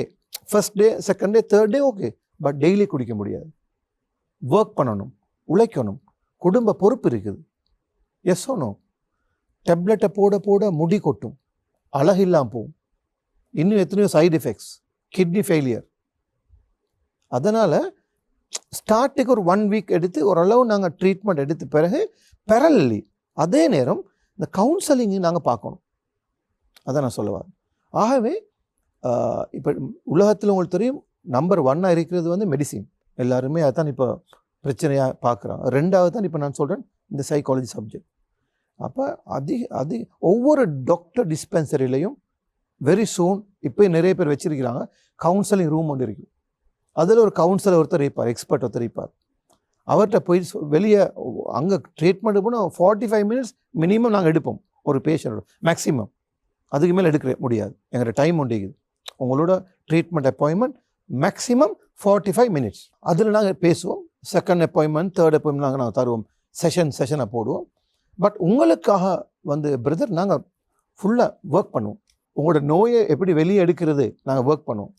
B: first day, second day, third day okay, but daily குடிக்க முடியாது. ஒர்க் பண்ணணும், உழைக்கணும், குடும்ப பொறுப்பு இருக்குது. S oh no? டேப்லெட்டை போட போட முடி கொட்டும், அழகில்லாமல் போகும், இன்னும் எத்தனையோ சைடு எஃபெக்ட்ஸ், கிட்னி ஃபெயிலியர். அதனால் ஸ்டார்ட்டுக்கு ஒரு 1 week எடுத்து ஓரளவு நாங்கள் ட்ரீட்மெண்ட் எடுத்த பிறகு பெரலி அதே நேரம் இந்த கவுன்சிலிங்கு நாங்கள் பார்க்கணும். அதான் நான் சொல்லுவார். ஆகவே இப்போ உலகத்தில் உங்களுக்கு தெரியும், நம்பர் 1 இருக்கிறது வந்து மெடிசின். எல்லாருமே அதான் இப்போ பிரச்சனையாக பார்க்குறாங்க. 2வது தான் இப்போ நான் சொல்கிறேன் இந்த சைக்காலஜி சப்ஜெக்ட். அப்போ ஒவ்வொரு டாக்டர் டிஸ்பென்சரிலையும் வெரி சூன் இப்போ நிறைய பேர் வச்சுருக்கிறாங்க கவுன்சிலிங் ரூம் ஒன்று இருக்குது. அதில் ஒரு கவுன்சிலர் ஒருத்தர் இருப்பார், எக்ஸ்பர்ட் ஒருத்தர் இருப்பார். அவர்கிட்ட போய் வெளியே அங்கே ட்ரீட்மெண்ட் போனால் 45 minutes மினிமம் நாங்கள் எடுப்போம் ஒரு பேஷண்ட்டோட, மேக்ஸிமம். அதுக்கு மேலே எடுக்க முடியாது, எங்களோட டைம் ஒன்றிக்குது. உங்களோட ட்ரீட்மெண்ட் அப்பாயின்மெண்ட் மேக்ஸிமம் 45 minutes. அதில் நாங்கள் பேசுவோம். செகண்ட் அப்பாயின்மெண்ட், தேர்ட் அப்பாயின்மெண்ட் நாங்கள் தருவோம், செஷனை போடுவோம். பட் உங்களுக்காக வந்து பிரதர் நாங்கள் ஃபுல்லாக ஒர்க் பண்ணுவோம். உங்களோட நோயை எப்படி வெளியே எடுக்கிறது நாங்கள் ஒர்க் பண்ணுவோம்.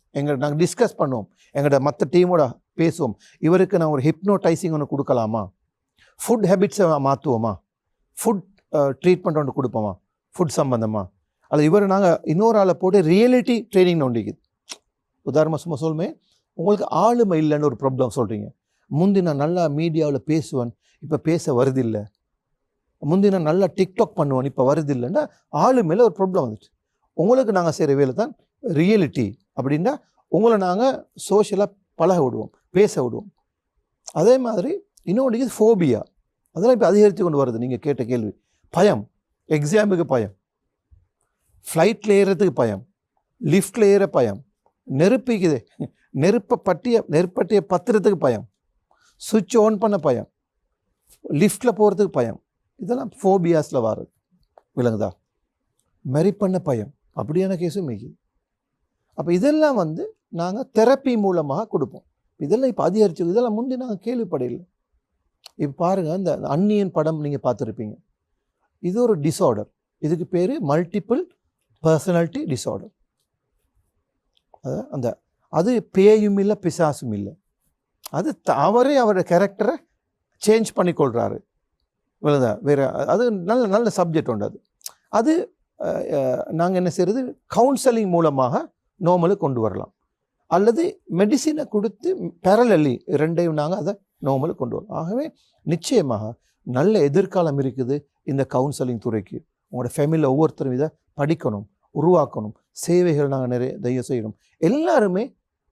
B: நாங்கள் டிஸ்கஸ் பண்ணுவோம், எங்களோட மற்ற டீமோட பேசுவோம். இவருக்கு நான் ஒரு ஹிப்னோடைசிங் ஒன்று கொடுக்கலாமா, ஃபுட் ஹேபிட்ஸை மாற்றுவோமா, ஃபுட் ட்ரீட்மெண்ட் ஒன்று கொடுப்போமா, ஃபுட் சம்பந்தமாக, அல்லது இவர் நாங்கள் இன்னொரு ஆளை போட்டு ரியாலிட்டி ட்ரைனிங் ஒன்றிக்குது. உதாரணமாக சும்மா சொல்லுமே, உங்களுக்கு ஆளுமை இல்லைன்னு ஒரு ப்ராப்ளம் சொல்கிறீங்க. முந்தி நான் நல்லா மீடியாவில் பேசுவேன், இப்போ பேச வருதில்லை. முந்தி நான் நல்லா டிக்டாக் பண்ணுவேன், இப்போ வருதில்லைன்னா ஆளுமையில் ஒரு ப்ராப்ளம் வந்துச்சு. உங்களுக்கு நாங்கள் செய்கிற வேலை தான் ரியாலிட்டி. அப்படின்னா உங்களை நாங்கள் சோஷியலாக பழக விடுவோம், பேச விடுவோம். அதே மாதிரி இன்னொன்று ஃபோபியா, அதெல்லாம் இப்போ அதிகரித்து கொண்டு வருது. நீங்கள் கேட்ட கேள்வி, பயம், எக்ஸாமுக்கு பயம், ஃப்ளைட்டில் ஏறுறதுக்கு பயம், லிஃப்டில் ஏற பயம், நெருப்பட்டிய பத்திரத்துக்கு பயம். சுவிட்ச் ஆன் பண்ண பயம், லிஃப்டில் போகிறதுக்கு பயம், இதெல்லாம் ஃபோபியாஸில் வர்றது. விளங்குதா? மெரி பண்ண பயம், அப்படியான கேஸும் மிகுது. அப்போ இதெல்லாம் வந்து நாங்கள் தெரப்பி மூலமாக கொடுப்போம். இதெல்லாம் இப்போ அதிகரிச்சு, இதெல்லாம் முந்தி நாங்கள் கேள்விப்படையில்லை. இப்போ பாருங்கள், இந்த அந்நியன் படம் நீங்கள் பார்த்துருப்பீங்க. இது ஒரு டிஸார்டர். இதுக்கு பேர் மல்டிபிள் பர்சனாலிட்டி டிஸார்டர். அது பேயும் இல்லை, பிசாசும் இல்லை. அது அவரே அவரோட கேரக்டரை சேஞ்ச் பண்ணிக்கொள்கிறாரு. இவ்வளோதான். வேறு அது நல்ல நல்ல சப்ஜெக்ட் உண்டு. அது நாங்கள் என்ன செய்கிறது, கவுன்சலிங் மூலமாக நார்மலுக்கு கொண்டு வரலாம், அல்லது மெடிசினை கொடுத்து பேரலி ரெண்டையும் நாங்கள் அதை நார்மலுக்கு கொண்டு வரலாம். ஆகவே நிச்சயமாக நல்ல எதிர்காலம் இருக்குது இந்த கவுன்சலிங் துறைக்கு. உங்களோட ஃபேமிலியில் ஒவ்வொருத்தரும் இதை படிக்கணும், உருவாக்கணும். சேவைகள் நாங்கள் நிறைய தயவு செய்யணும். எல்லாருமே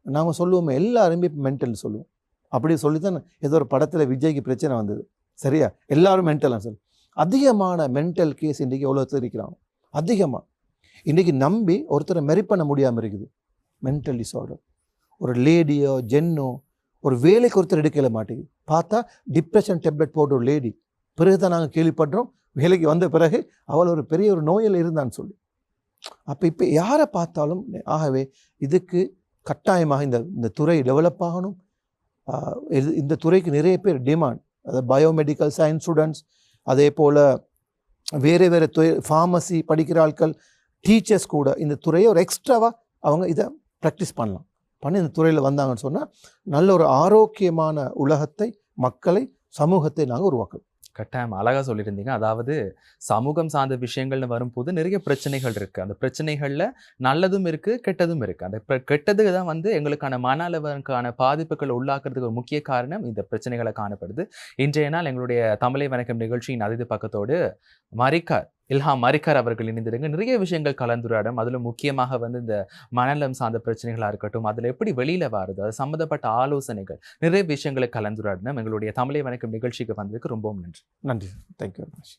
B: நாங்கள் சொல்லுவோமே, எல்லாருமே இப்போ மென்டல் சொல்லுவோம். அப்படி சொல்லித்தான் ஏதோ ஒரு படத்தில் விஜய்க்கு பிரச்சனை வந்தது. சரியா? எல்லாரும் மென்டலாக சொல்லு. அதிகமான மென்டல் கேஸ் இன்றைக்கி எவ்வளோத்துல இருக்கிறாங்க. அதிகமாக இன்றைக்கி நம்பி ஒருத்தரை மெரி பண்ண முடியாமல் இருக்குது. Mental disorder. ஒரு லேடியோ ஜென்னோ ஒரு வேலைக்கு ஒருத்தர் எடுக்கல மாட்டேங்குது. பார்த்தா டிப்ரெஷன் டேப்லெட் போட்ட ஒரு லேடி. பிறகு தான் நாங்கள் கேள்விப்படுறோம், வேலைக்கு வந்த பிறகு அவள் ஒரு பெரிய ஒரு நோயில் இருந்தான்னு சொல்லி. அப்போ இப்போ யாரை பார்த்தாலும், ஆகவே இதுக்கு கட்டாயமாக இந்த துறை டெவலப் ஆகணும். இந்த துறைக்கு நிறைய பேர் டிமாண்ட். அதாவது பயோமெடிக்கல் சயின்ஸ் ஸ்டூடெண்ட்ஸ், அதே போல் வேறு வேறு ஃபார்மசி படிக்கிற ஆட்கள், டீச்சர்ஸ் கூட இந்த துறையை ஒரு எக்ஸ்ட்ராவாக அவங்க இதை ப்ராக்டிஸ் பண்ணலாம். பண்ணி இந்த துறையில் வந்தாங்கன்னு சொன்னால் நல்ல ஒரு ஆரோக்கியமான உலகத்தை, மக்களை, சமூகத்தை நாங்கள் உருவாக்கலாம்.
A: கட்டாயம் அழகாக சொல்லியிருந்தீங்க. அதாவது சமூகம் சார்ந்த விஷயங்கள்னு வரும்போது நிறைய பிரச்சனைகள் இருக்குது. அந்த பிரச்சனைகளில் நல்லதும் இருக்குது, கெட்டதும் இருக்குது. அந்த கெட்டதுக்கு தான் வந்து எங்களுக்கான மன அளவுக்கான பாதிப்புகளை உள்ளாக்குறதுக்கு ஒரு முக்கிய காரணம் இந்த பிரச்சனைகளை காணப்படுது. இன்றைய நாள் எங்களுடைய தமிழை வணக்கம் நிகழ்ச்சியின் அதிதி பக்கத்தோடு இல்ஹாம் மரிக்கார் அவர்கள் இணைந்திருங்க. நிறைய விஷயங்கள் கலந்துரையாடும். அதில் முக்கியமாக வந்து இந்த மனநலம் சார்ந்த பிரச்சனைகளாக இருக்கட்டும், அதில் எப்படி வெளியில் வருது, அது சம்மந்தப்பட்ட ஆலோசனைகள், நிறைய விஷயங்களை கலந்துரையாடணும். எங்களுடைய தமிழை வணக்கம் நிகழ்ச்சிக்கு வந்ததுக்கு ரொம்பவும் நன்றி.
B: நன்றி. Thank you very much.